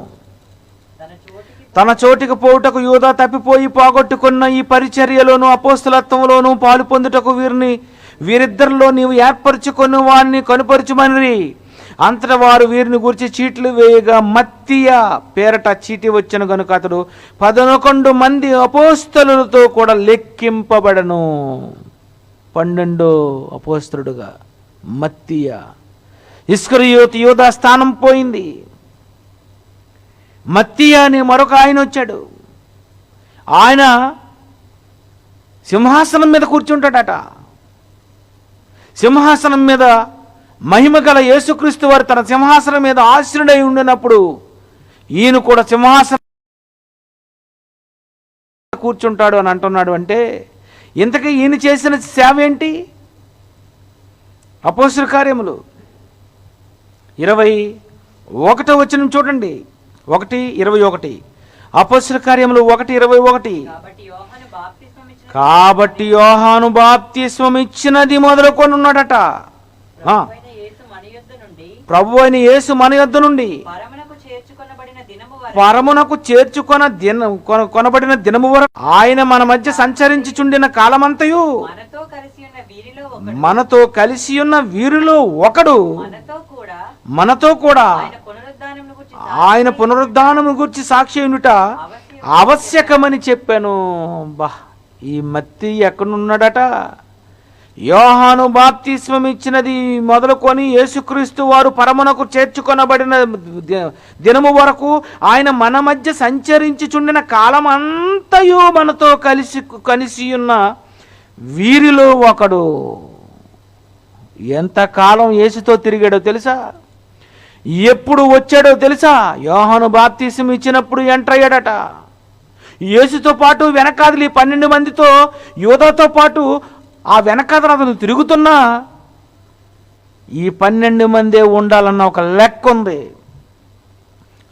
తన చోటికి పోవుటకు యూదా తప్పిపోయి పోగొట్టుకున్న ఈ పరిచర్యలోను అపోస్తలత్వంలోను పాలు పొందుటకు వీరిద్దరిలో నీవు ఏర్పరచుకొని వారిని కనుపరుచుమని. అంతటా వారు వీరిని గురించి చీట్లు వేయగా మత్తీయ పేరట చీటి వచ్చిన గనుక అతడు 11 మంది అపోస్తలులతో కూడా లెక్కింపబడను. 12 అపోస్తలుడుగా మత్తీయ. ఇస్కరియోతు యూదా స్థానం పోయింది. మత్తీయ అని మరొక ఆయన వచ్చాడు. ఆయన సింహాసనం మీద కూర్చుంటాడట. సింహాసనం మీద మహిమ గల యేసుక్రీస్తు వారు తన సింహాసనం మీద ఆసీనుడై ఉండినప్పుడు ఈయన కూడా సింహాసనం కూర్చుంటాడు అని అంటున్నాడు. అంటే ఇంతకీ ఈయన చేసిన సేవ ఏంటి? అపోస్తల కార్యములు 21వ వచనం చూడండి. 1:21. అపోస్తల కార్యములు 1:21. కాబట్టి యోహాను బాప్తిస్మం ఇచ్చినది మొదలుకొని ఉన్నాడట. ప్రభు అయిన యేసు మన యొద్ద నుండి పరమునకు కొనబడిన దినము వరకు ఆయన మన మధ్య సంచరించుచుండిన కాలమంతయు మనతో కలిసి ఉన్న వీరిలో ఒకడు మనతో కూడా ఆయన పునరుద్ధానము గురించి సాక్షి ఉండుట ఆవశ్యకమని చెప్పాను. బా, ఈ మత్తి ఎక్కడున్నాడట? యోహాను బాప్తిస్మం ఇచ్చినది మొదలుకొని యేసుక్రీస్తు వారు పరమునకు చేర్చుకొనబడిన దినము వరకు ఆయన మన మధ్య సంచరించుచుండిన కాలం అంతయు మనతో కలిసి ఉన్న వీరిలో ఒకడు. ఎంతకాలం యేసుతో తిరిగాడో తెలుసా? ఎప్పుడు వచ్చాడో తెలుసా? యోహాను బాప్తిస్మం ఇచ్చినప్పుడు ఎంటర్ అయ్యాడట. యేసుతో పాటు వెనకాదలి 12 మందితో యూదాతో పాటు ఆ వెనకాదలు అతను తిరుగుతున్నా ఈ 12 మందే ఉండాలన్న ఒక లెక్క ఉంది.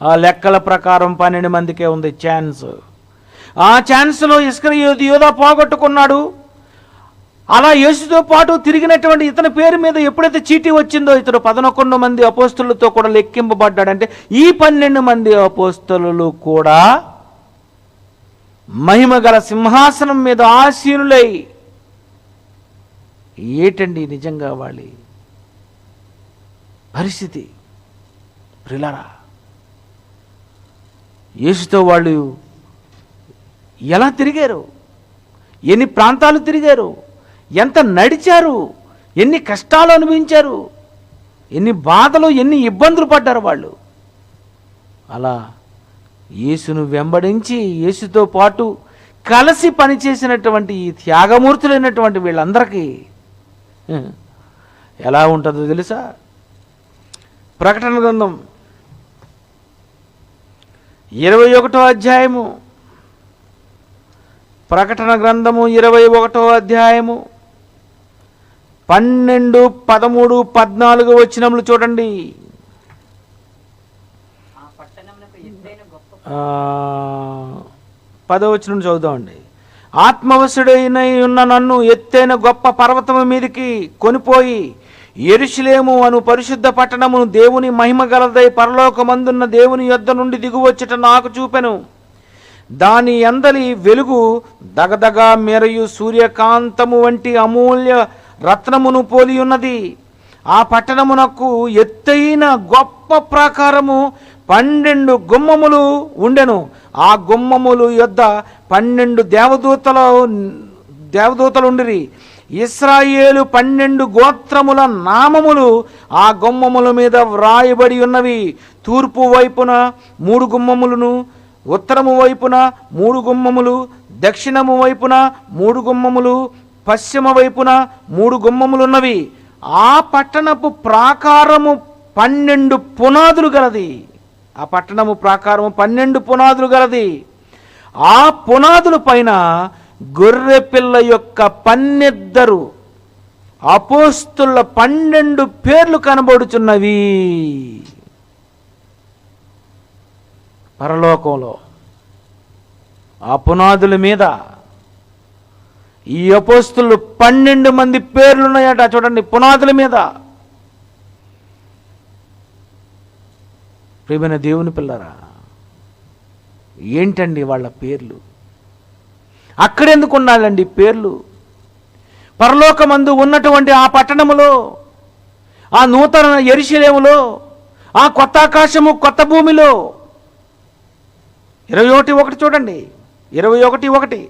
ఆ లెక్కల ప్రకారం 12 మందికే ఉంది ఛాన్స్. ఆ ఛాన్స్లో ఇస్కరియోతు యూదా పోగొట్టుకున్నాడు. అలా యేసుతో పాటు తిరిగినటువంటి ఇతని పేరు మీద ఎప్పుడైతే చీటీ వచ్చిందో ఇతడు 11 మంది అపోస్తలులతో కూడా లెక్కింపబడ్డాడంటే ఈ 12 మంది అపోస్తలులు కూడా మహిమ గల సింహాసనం మీద ఆసీనులై. ఏటండి నిజంగా వాళ్ళ పరిస్థితి? ప్రియులారా, యేసుతో వాళ్ళు ఎలా తిరిగారు? ఎన్ని ప్రాంతాలు తిరిగారు? ఎంత నడిచారు? ఎన్ని కష్టాలు అనుభవించారు? ఎన్ని బాధలు, ఎన్ని ఇబ్బందులు పడ్డారు వాళ్ళు. అలా యేసును వెంబడించి యేసుతో పాటు కలిసి పనిచేసినటువంటి ఈ త్యాగమూర్తులైనటువంటి వీళ్ళందరికీ ఎలా ఉంటుందో తెలుసా? ప్రకటన గ్రంథం 21వ అధ్యాయము, ప్రకటన గ్రంథము 21వ అధ్యాయము 12, 13, 14 వచనములు చూడండి. 10వ వచనం చదువుదామండి. ఆత్మవశుడైన ఉన్న నన్ను ఎత్తైన గొప్ప పర్వతము మీదికి కొనిపోయి యెరూషలేము అను పరిశుద్ధ పట్టణమును దేవుని మహిమ గలదై పరలోకమందున్న దేవుని యొద్ద నుండి దిగువచ్చుట నాకు చూపెను. దాని అందలి వెలుగు దగదగా మెరయు సూర్యకాంతము వంటి అమూల్య రత్నమును పోలి ఉన్నది. ఆ పట్టణమునకు ఎత్తైన గొప్ప ప్రాకారము 12 గుమ్మములు ఉండెను. ఆ గుమ్మములు యొద్ద 12 దేవదూతలు ఉండిరి. ఇశ్రాయేలు 12 గోత్రముల నామములు ఆ గుమ్మముల మీద వ్రాయబడి ఉన్నవి. తూర్పు వైపున 3 గుమ్మములను, ఉత్తరము వైపున 3 గుమ్మములు, దక్షిణము వైపున 3 గుమ్మములు, పశ్చిమ వైపున 3 గుమ్మములున్నవి. ఆ పట్టణపు ప్రాకారము 12 పునాదులు గలది. ఆ పట్టణము ప్రాకారము 12 పునాదులు గలది. ఆ పునాదుల పైన గొర్రె పిల్ల యొక్క 12 అపోస్తుల 12 పేర్లు కనబడుచున్నవి. పరలోకంలో ఆ పునాదుల మీద ఈ అపోస్తులు 12 మంది పేర్లు ఉన్నాయట. చూడండి, పునాదుల మీద. ప్రియమైన దేవుని పిల్లరా, ఏంటండి వాళ్ళ పేర్లు? అక్కడెందుకు ఉండాలండి పేర్లు? పరలోకమందు ఉన్నటువంటి ఆ పట్టణములో, ఆ నూతన యెరూషలేములో, ఆ కొత్త ఆకాశము కొత్త భూమిలో 21:1 చూడండి. 21:1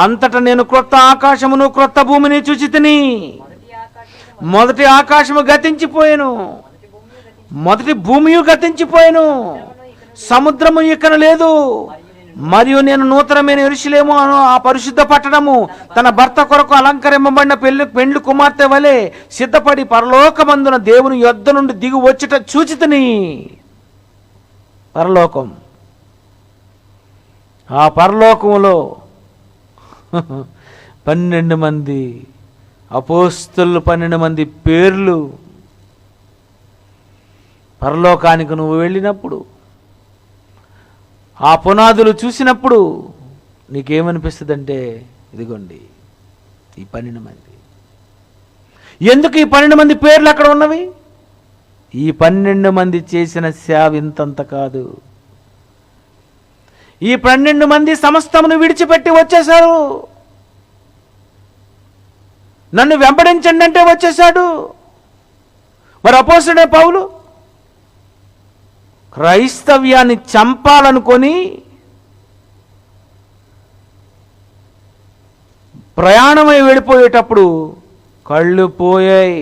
అంతట నేను క్రొత్త ఆకాశమును క్రొత్త భూమిని చూచితిని. మొదటి ఆకాశము గతించిపోయాను, మొదటి భూమియు గతించిపోయాను, సముద్రము ఇకన లేదు. మరియు నేను నూతనమైన యెరూషలేము అను ఆ పరిశుద్ధ పట్టణము తన భర్త కొరకు అలంకరింపబడిన పెండ్లి కుమార్తె వలె సిద్ధపడి పరలోకమందున దేవుని యొద్ద నుండి దిగు వచ్చుట చూచితిని. పరలోకం, ఆ పరలోకములో 12 మంది అపోస్తలు, 12 మంది పేర్లు. పరలోకానికి నువ్వు వెళ్ళినప్పుడు, ఆ పునాదులు చూసినప్పుడు నీకేమనిపిస్తుంది అంటే, ఇదిగోండి ఈ 12 మంది. ఎందుకు ఈ 12 మంది పేర్లు అక్కడ ఉన్నవి? ఈ 12 మంది చేసిన సేవ ఇంతంత కాదు. ఈ 12 మంది సమస్తమును విడిచిపెట్టి వచ్చేశారు. నన్ను వెంబడించండి అంటే వచ్చేశాడు. మరి అపోస్తలుడైన పౌలు క్రైస్తవ్యాన్ని చంపాలనుకొని ప్రయాణమై వెళ్ళిపోయేటప్పుడు కళ్ళు పోయాయి.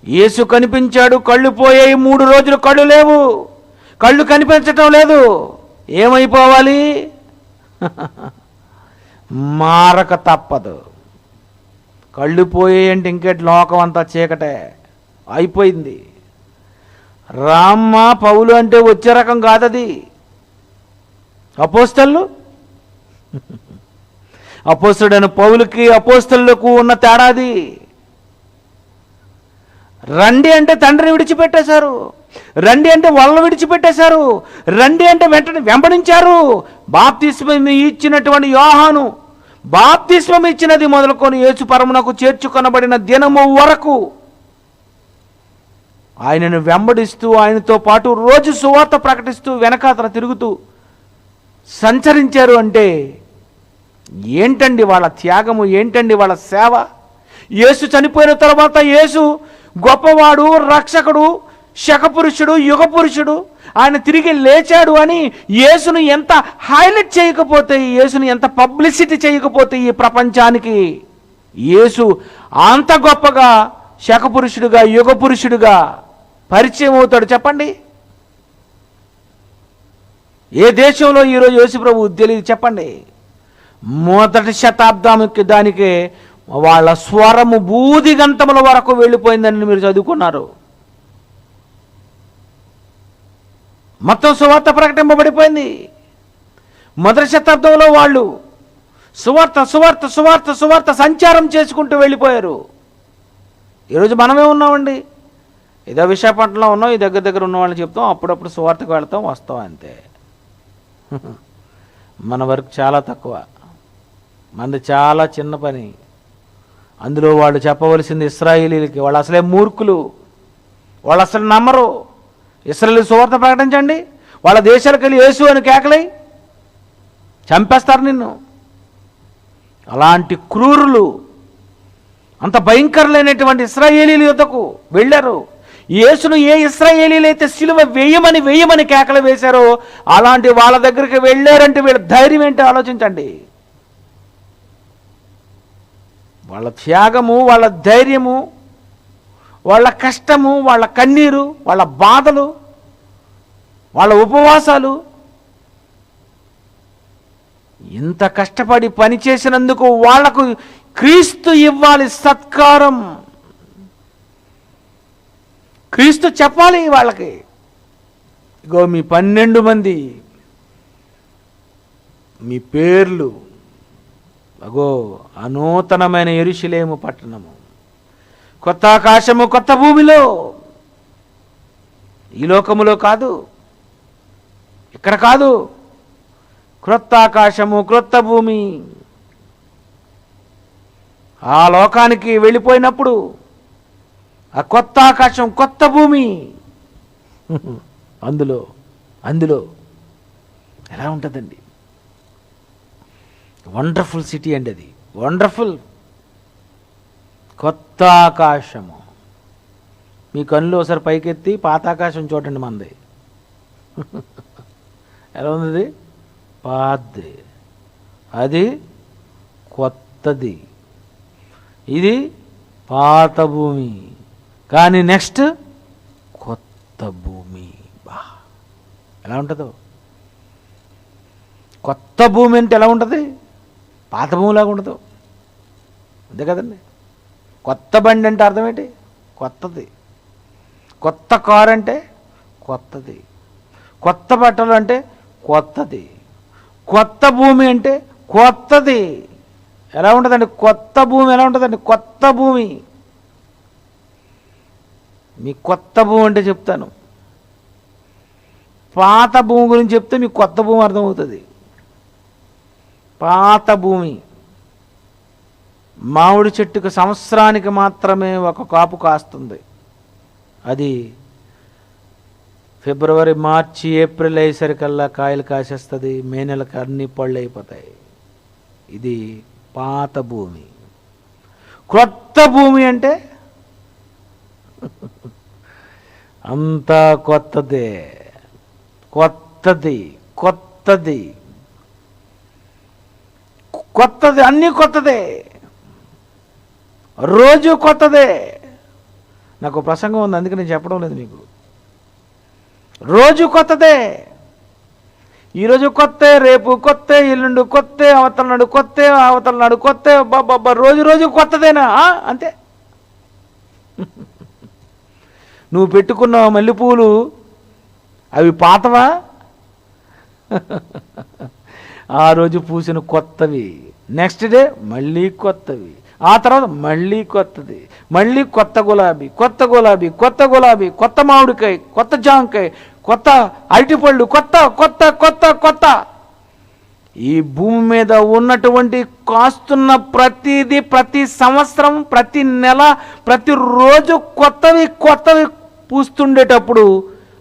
యేసు కనిపించాడు, కళ్ళు పోయాయి. 3 రోజులు కళ్ళు లేవు, కళ్ళు కనిపించటం లేదు. ఏమైపోవాలి? మారక తప్పదు. కళ్ళు పోయాయి అంటే ఇంకేటి, లోకం అంతా చీకటే అయిపోయింది. రామ్మ పౌలు అంటే వచ్చే రకం కాదది. అపోస్తలు, అపోస్తలుడైన పౌలుకి అపోస్తలులకు ఉన్న తేడాది. రండి అంటే తండ్రిని విడిచిపెట్టేశారు, రండి అంటే వాళ్ళని విడిచిపెట్టేశారు, రండి అంటే వెంటనే వెంబడించారు. బాప్తిస్మం ఇచ్చినటువంటి యోహాను బాప్తిస్మం ఇచ్చినది మొదలుకొని యేసు పరమునకు చేర్చుకొనబడిన దినము వరకు ఆయనను వెంబడిస్తూ, ఆయనతో పాటు రోజు సువార్త ప్రకటిస్తూ, వెనకాతల తిరుగుతూ సంచరించారు. అంటే ఏంటండి వాళ్ళ త్యాగము, ఏంటండి వాళ్ళ సేవ? యేసు చనిపోయిన తర్వాత యేసు గొప్పవాడు, రక్షకుడు, శకపురుషుడు, యుగపురుషుడు, ఆయన తిరిగి లేచాడు అని యేసును ఎంత హైలైట్ చేయకపోతే, యేసును ఎంత పబ్లిసిటీ చేయకపోతే ఈ ప్రపంచానికి యేసు అంత గొప్పగా శకపురుషుడుగా, యుగపురుషుడుగా పరిచయం అవుతాడు? చెప్పండి. ఏ దేశంలో ఈరోజు యేసు ప్రభు తెలియదు? చెప్పండి. మొదటి శతాబ్దానికి దానికే వాళ్ళ స్వరము బూదిగంతముల వరకు వెళ్ళిపోయిందని మీరు చదువుకున్నారు. మొత్తం సువార్త ప్రకటింపబడిపోయింది. మొదటి శతాబ్దంలో వాళ్ళు సువార్త సువార్త సువార్త సువార్త సంచారం చేసుకుంటూ వెళ్ళిపోయారు. ఈరోజు మనమే ఉన్నామండి, ఏదో విశాఖపట్నంలో ఉన్నాం, ఈ దగ్గర దగ్గర ఉన్న వాళ్ళని చెప్తాం, అప్పుడప్పుడు సువార్తకు వెళ్తాం వస్తాం అంతే. మన వర్క్ చాలా తక్కువ, మనది చాలా చిన్న పని. అందులో వాళ్ళు చెప్పవలసింది ఇశ్రాయేలీలకి, వాళ్ళు అసలే మూర్ఖులు, వాళ్ళు అసలు నమ్మరు. ఇశ్రాయేలు సువార్త ప్రకటించండి, వాళ్ళ దేశాలకు వెళ్ళి యేసు అని కేకలై చంపేస్తారు నిన్ను. అలాంటి క్రూరులు, అంత భయంకరులైనటువంటి ఇశ్రాయేలీల యుద్ధకు వెళ్ళారు. యేసును ఏ ఇశ్రాయేలీలైతే సిలువ వేయమని కేకలు వేశారో అలాంటి వాళ్ళ దగ్గరికి వెళ్ళారంటే వీళ్ళ ధైర్యం ఏంటో ఆలోచించండి. వాళ్ళ త్యాగము, వాళ్ళ ధైర్యము, వాళ్ళ కష్టము, వాళ్ళ కన్నీరు, వాళ్ళ బాధలు, వాళ్ళ ఉపవాసాలు, ఇంత కష్టపడి పని చేసినందుకు వాళ్లకు క్రీస్తు ఇవ్వాలి సత్కారం. క్రీస్తు చెప్పాలి వాళ్ళకి, ఇగో మీ 12 మంది మీ పేర్లు అగో అనూతనమైన యెరూషలేము పట్టణము, కొత్త ఆకాశము కొత్త భూమిలో, ఈ లోకములో కాదు, ఇక్కడ కాదు, క్రొత్త ఆకాశము క్రొత్త భూమి. ఆ లోకానికి వెళ్ళిపోయినప్పుడు ఆ కొత్త ఆకాశం కొత్త భూమి, అందులో అందులో ఎలా ఉంటుందండి? వండర్ఫుల్ సిటీ అండి అది, వండర్ఫుల్. కొత్త ఆకాశము, మీ కళ్ళు ఒకసారి పైకెత్తి పాత ఆకాశం చూడండి మనది. ఎలా ఉంది? పాతది, అది కొత్తది, ఇది పాత భూమి, కానీ నెక్స్ట్ కొత్త భూమి. బా ఎలా ఉంటుందో! కొత్త భూమి అంటే ఎలా ఉంటుంది? పాత భూమిలాగా ఉండదు, అంతే కదండి. కొత్త బండి అంటే అర్థం ఏంటి? కొత్తది. కొత్త కారు అంటే కొత్తది. కొత్త బట్టలు అంటే కొత్తది. కొత్త భూమి అంటే కొత్తది. ఎలా ఉంటుందండి కొత్త భూమి? ఎలా ఉంటుందండి కొత్త భూమి? మీ కొత్త భూమి అంటే చెప్తాను, పాత భూమి గురించి చెప్తే మీకు కొత్త భూమి అర్థమవుతుంది. పాత భూమి, మామిడి చెట్టుకు సంవత్సరానికి మాత్రమే ఒక కాపు కాస్తుంది. అది ఫిబ్రవరి, మార్చి, ఏప్రిల్ అయ్యేసరికల్లా కాయలు కాసేస్తుంది. మే నెలకు అన్ని పళ్ళు అయిపోతాయి. ఇది పాత భూమి. క్రొత్త భూమి అంటే అంతా కొత్తదే, కొత్తది కొత్తది కొత్తది, అన్నీ కొత్తదే, రోజు కొత్తదే. నాకు ప్రసంగం ఉంది, అందుకే నేను చెప్పడం లేదు మీకు. రోజు కొత్తదే. ఈరోజు కొత్త, రేపు కొత్త, ఎల్లుండి కొత్త, అవతల నాడు కొత్త, అవతల నాడు కొత్త, బాబా రోజు రోజు కొత్తదేనా? అంతే. నువ్వు పెట్టుకున్న మల్లెపూలు అవి పాతవా? ఆ రోజు పూసిన కొత్తవి, నెక్స్ట్ డే మళ్ళీ కొత్తవి, ఆ తర్వాత మళ్ళీ కొత్తది, మళ్ళీ కొత్త గులాబీ, కొత్త గులాబీ, కొత్త గులాబీ, కొత్త మామిడికాయ, కొత్త జాంకాయ, కొత్త అరటిపళ్ళు, కొత్త కొత్త కొత్త కొత్త. ఈ భూమి మీద ఉన్నటువంటి కాస్తున్న ప్రతిదీ, ప్రతి సంవత్సరం, ప్రతి నెల, ప్రతిరోజు కొత్తవి కొత్తవి పూస్తుండేటప్పుడు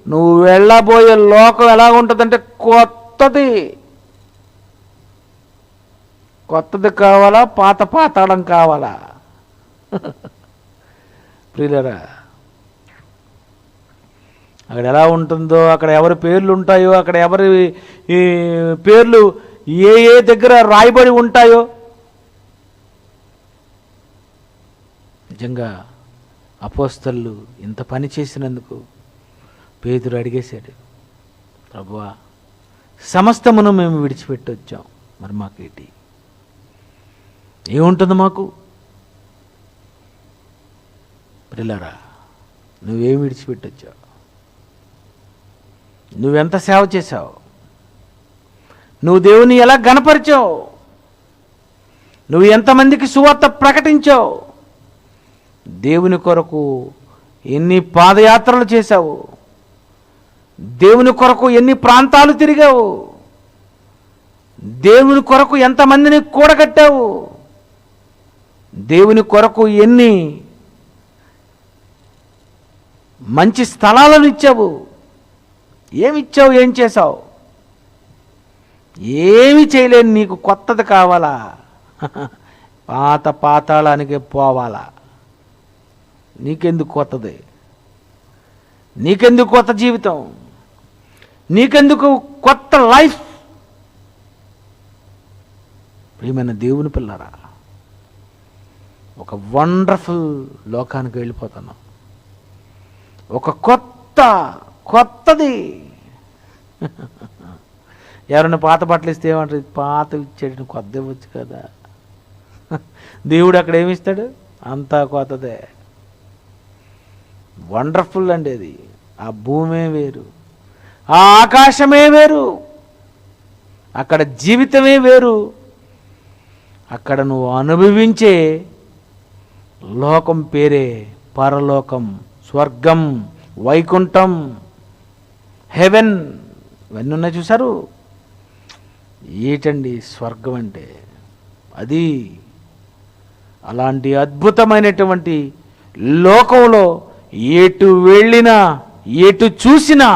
నువ్వు వెళ్ళబోయే లోకం ఎలా ఉంటుందంటే కొత్తది. కొత్తది కావాలా, పాత పాతాళం కావాలా? ప్రియులరా, అక్కడ ఎలా ఉంటుందో, అక్కడ ఎవరి పేర్లు ఉంటాయో, అక్కడ ఎవరి ఈ పేర్లు ఏ ఏ దగ్గర రాయబడి ఉంటాయో, నిజంగా అపోస్తలులు ఇంత పని చేసినందుకు పేతురు అడిగేశాడు, ప్రభువా సమస్తమును మేము విడిచిపెట్టి వచ్చాం, మరి మాకేంటి, ఏముంటుంది మాకు? ప్రియులారా, నువ్వేం విడిచిపెట్టొచ్చావు? నువ్వెంత సేవ చేశావు, నువ్వు దేవుని ఎలా గణపరిచావు, నువ్వు ఎంతమందికి సువార్త ప్రకటించావు, దేవుని కొరకు ఎన్ని పాదయాత్రలు చేశావు, దేవుని కొరకు ఎన్ని ప్రాంతాలు తిరిగావు, దేవుని కొరకు ఎంతమందిని కూడగట్టావు, దేవుని కొరకు ఎన్ని మంచి స్థలాలను ఇచ్చావు, ఏమిచ్చావు, ఏం చేశావు? ఏమి చేయలేని నీకు కొత్తది కావాలా? పాత పాతాళానికి పోవాలా? నీకెందుకు కొత్తది? నీకెందుకు కొత్త జీవితం? నీకెందుకు కొత్త లైఫ్? ప్రియమైన దేవుని పిల్లరా, ఒక వండర్ఫుల్ లోకానికి వెళ్ళిపోతున్నాం. ఒక కొత్తది. ఎవరైనా పాత బట్టలు ఇస్తే ఏమంటారు? పాత ఇచ్చేటి కొత్త ఇవ్వచ్చు కదా. దేవుడు అక్కడ ఏమిస్తాడు? అంతా కొత్తదే. వండర్ఫుల్ అండి అది. ఆ భూమే వేరు, ఆ ఆకాశమే వేరు, అక్కడ జీవితమే వేరు, అక్కడ నువ్వు అనుభవించే లోకం పేరే పరలోకం, స్వర్గం, వైకుంఠం, హెవెన్. ఇవన్నీ ఉన్నాయి చూసారు? ఏటండి స్వర్గం అంటే? అది అలాంటి అద్భుతమైనటువంటి లోకంలో ఎటు వెళ్ళినా ఎటు చూసినా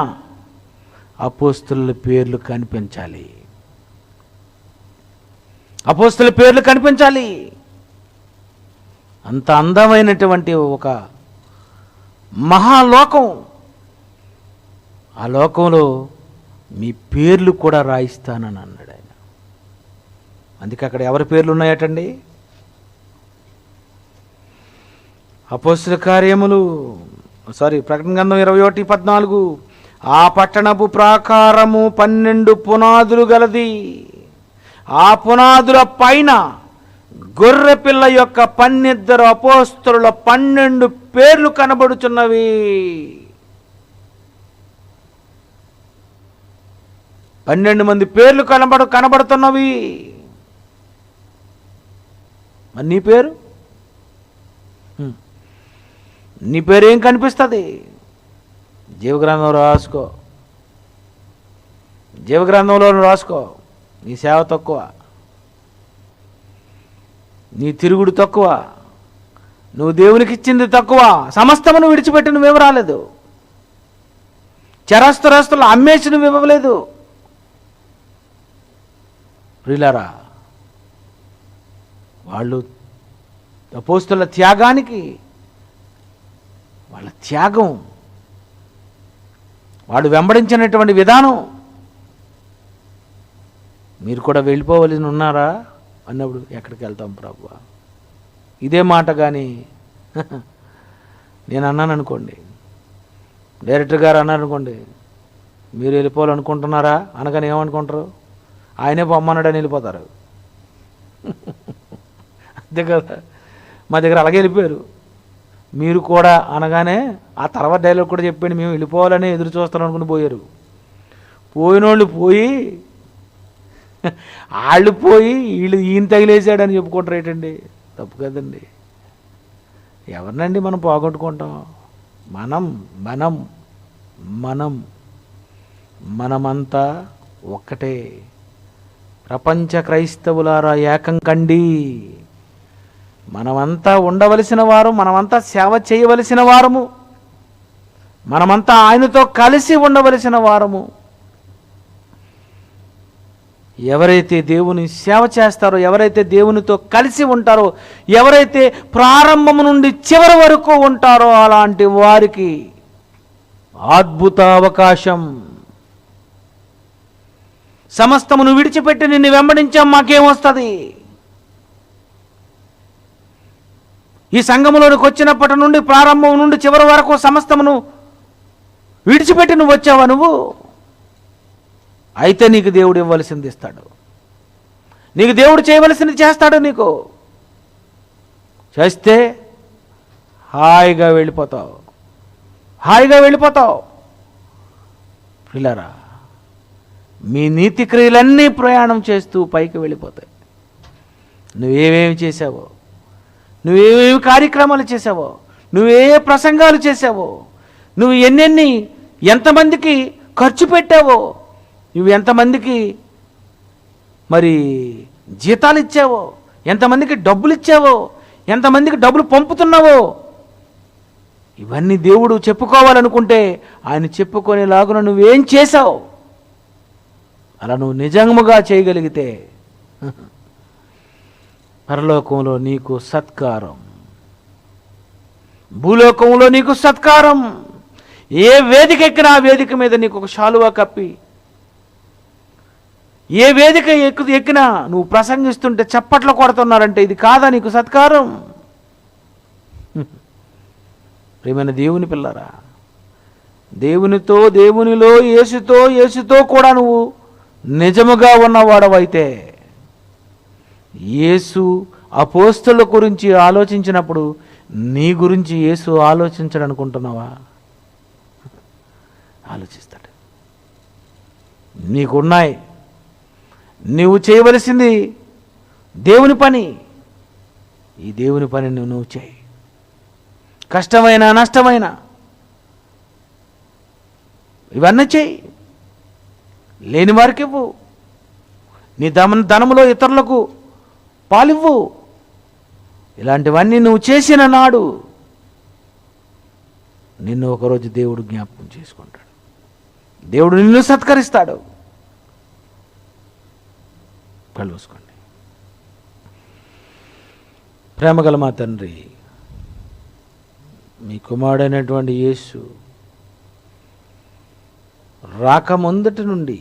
అపోస్తలుల పేర్లు కనిపించాలి. అపోస్తలుల పేర్లు కనిపించాలి. అంత అందమైనటువంటి ఒక మహాలోకం. ఆ లోకంలో మీ పేర్లు కూడా రాయిస్తానని అన్నాడు ఆయన. అందుకే అక్కడ ఎవరి పేర్లు ఉన్నాయటండి? అపోస్తల కార్యములు ప్రకటన గ్రంథం 21:14. ఆ పట్టణపు ప్రాకారము 12 పునాదులు గలది. ఆ పునాదుల పైన గొర్రెపిల్ల యొక్క 12 అపోస్తలుల 12 పేర్లు కనబడుచున్నవి. 12 మంది పేర్లు కనబడుతున్నవి. మరి నీ పేరు? నీ పేరు ఏం కనిపిస్తుంది? జీవగ్రంథంలో రాసుకో. జీవగ్రంథంలో రాసుకో. నీ సేవ తక్కువ, నీ తిరుగుడు తక్కువ, నువ్వు దేవునికి ఇచ్చింది తక్కువ, సమస్తమును విడిచిపెట్టి నువ్వేం రాలేదు, చరాస్తురాస్తులు అమ్మేసి నువ్వు ఇవ్వలేదు. ప్రియులారా, వాళ్ళు అపోస్తలుల త్యాగానికి, వాళ్ళ త్యాగం, వాడు వెంబడించినటువంటి విధానం, మీరు కూడా వెళ్ళిపోవలసి ఉన్నారా అన్నప్పుడు ఎక్కడికి వెళ్తాం ప్రభువా? ఇదే మాట కానీ నేను అన్నాను అనుకోండి, డైరెక్టర్ గారు అన్నారు అనుకోండి, మీరు వెళ్ళిపోవాలనుకుంటున్నారా అనగానే ఏమనుకుంటారు? ఆయనే పొమ్మన్నాడని వెళ్ళిపోతారు. అంతే కదా. మా దగ్గర అలాగే వెళ్ళిపోయారు. మీరు కూడా అనగానే ఆ తర్వాత డైలాగ్ కూడా చెప్పండి, మేము వెళ్ళిపోవాలని ఎదురు చూస్తాం అనుకుని పోయారు. పోయినోళ్ళు పోయి వాళ్ళు పోయి ఈయన తగిలేసాడని చెప్పుకుంటారు. ఏంటండి తప్పు కదండి. ఎవరినండి మనం పోగొట్టుకుంటాం? మనమంతా ఒక్కటే. ప్రపంచ క్రైస్తవులారా ఏకం కండి. మనమంతా ఉండవలసిన వారు, మనమంతా సేవ చేయవలసిన వారము, మనమంతా ఆయనతో కలిసి ఉండవలసిన వారము. ఎవరైతే దేవుని సేవ చేస్తారో, ఎవరైతే దేవునితో కలిసి ఉంటారో, ఎవరైతే ప్రారంభం నుండి చివరి వరకు ఉంటారో అలాంటి వారికి అద్భుత అవకాశం. సమస్తమును విడిచిపెట్టి నిన్ను వెంబడించాం, మాకేమొస్తుంది? ఈ సంఘములోనికి వచ్చినప్పటి నుండి ప్రారంభం నుండి చివరి వరకు సమస్తమును విడిచిపెట్టి నువ్వు వచ్చావా? నువ్వు అయితే నీకు దేవుడు ఇవ్వవలసింది ఇస్తాడు, నీకు దేవుడు చేయవలసింది చేస్తాడు. నీకు చేస్తే హాయిగా వెళ్ళిపోతావు, హాయిగా వెళ్ళిపోతావు. పిల్లరా, మీ నీతి క్రియలన్నీ ప్రయాణం చేస్తూ పైకి వెళ్ళిపోతాయి. నువ్వేమేమి చేసావో, నువ్వేమేమి కార్యక్రమాలు చేసావో, నువ్వే ప్రసంగాలు చేసావో, నువ్వు ఎంతమందికి ఖర్చు పెట్టావో, నువ్వు ఎంతమందికి మరి జీతాలు ఇచ్చావో, ఎంతమందికి డబ్బులు ఇచ్చావో, ఎంతమందికి డబ్బులు పంపుతున్నావో, ఇవన్నీ దేవుడు చెప్పుకోవాలనుకుంటే ఆయన చెప్పుకునేలాగున నువ్వేం చేశావు, అలా నువ్వు నిజముగా చేయగలిగితే పరలోకంలో నీకు సత్కారం, భూలోకంలో నీకు సత్కారం. ఏ వేదిక ఎక్కినా ఆ వేదిక మీద నీకు ఒక శాలువా కప్పి, ఏ వేదిక ఎక్కినా నువ్వు ప్రసంగిస్తుంటే చప్పట్లు కొడుతున్నారంటే ఇది కాదా నీకు సత్కారం? ప్రియమైన దేవుని పిల్లరా, దేవునితో, దేవునిలో, యేసుతో కూడా నువ్వు నిజముగా ఉన్నవాడవైతే, యేసు అపోస్తలుల గురించి ఆలోచించినప్పుడు నీ గురించి యేసు ఆలోచించడనుకుంటున్నావా? ఆలోచిస్తాడు. నీకున్నాయి, నువ్వు చేయవలసింది దేవుని పని. ఈ దేవుని పని నువ్వు చేయి. కష్టమైన నష్టమైన ఇవన్నీ చేయి. లేని వారికి ఇవ్వు. నీ ధనములో ఇతరులకు పాలివ్వు. ఇలాంటివన్నీ నువ్వు చేసిన నాడు నిన్ను ఒకరోజు దేవుడు జ్ఞాపకం చేసుకుంటాడు. దేవుడు నిన్ను సత్కరిస్తాడు. కళ్ళు మూసుకోండి. ప్రేమగల మా తండ్రి, మీ కుమారుడైనటువంటి యేసు రాకముందటి నుండి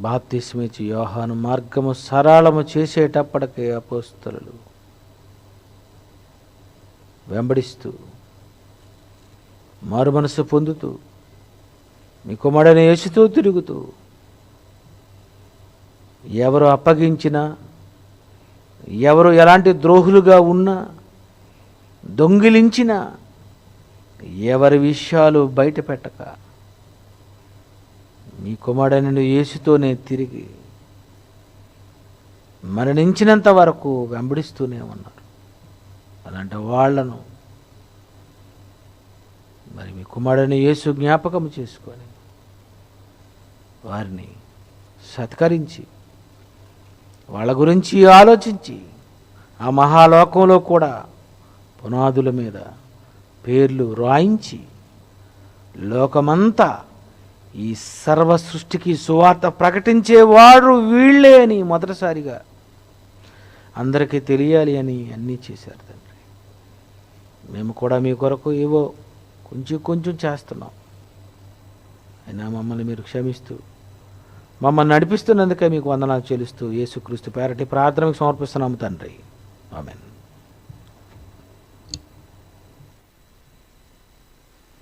బాప్తిస్మిచ్చి యోహాను మార్గము సరళము చేసేటప్పటికే అపోస్తలులు వెంబడిస్తూ మారు మనసు పొందుతూ మీ కుమారుడైన యేసుతో తిరుగుతూ, ఎవరు అప్పగించినా, ఎవరు ఎలాంటి ద్రోహులుగా ఉన్నా, దొంగిలించిన ఎవరి విషయాలు బయట పెట్టక మీ కుమారుడైన యేసుతోనే తిరిగి మరణించినంత వరకు వెంబడిస్తూనే ఉన్నారు. అలాంటి వాళ్లను మరి మీ కుమారుడైన యేసు జ్ఞాపకం చేసుకొని వారిని సత్కరించి వాళ్ళ గురించి ఆలోచించి ఆ మహాలోకంలో కూడా పునాదుల మీద పేర్లు రాయించి లోకమంతా ఈ సర్వ సృష్టికి సువార్త ప్రకటించేవారు వీళ్ళే అని మొదటిసారిగా అందరికీ తెలియాలి అని అన్నీ చేశారు తండ్రి. మేము కూడా మీ కొరకు ఏవో కొంచెం చేస్తున్నాం. అయినా మమ్మల్ని మీరు క్షమిస్తూ మమ్మల్ని నడిపిస్తున్నందుకే మీకు వందనాలు చెల్లిస్తూ యేసుక్రీస్తు పేరటి ప్రార్థనకు సమర్పిస్తున్నాము తండ్రి. ఆమేన్.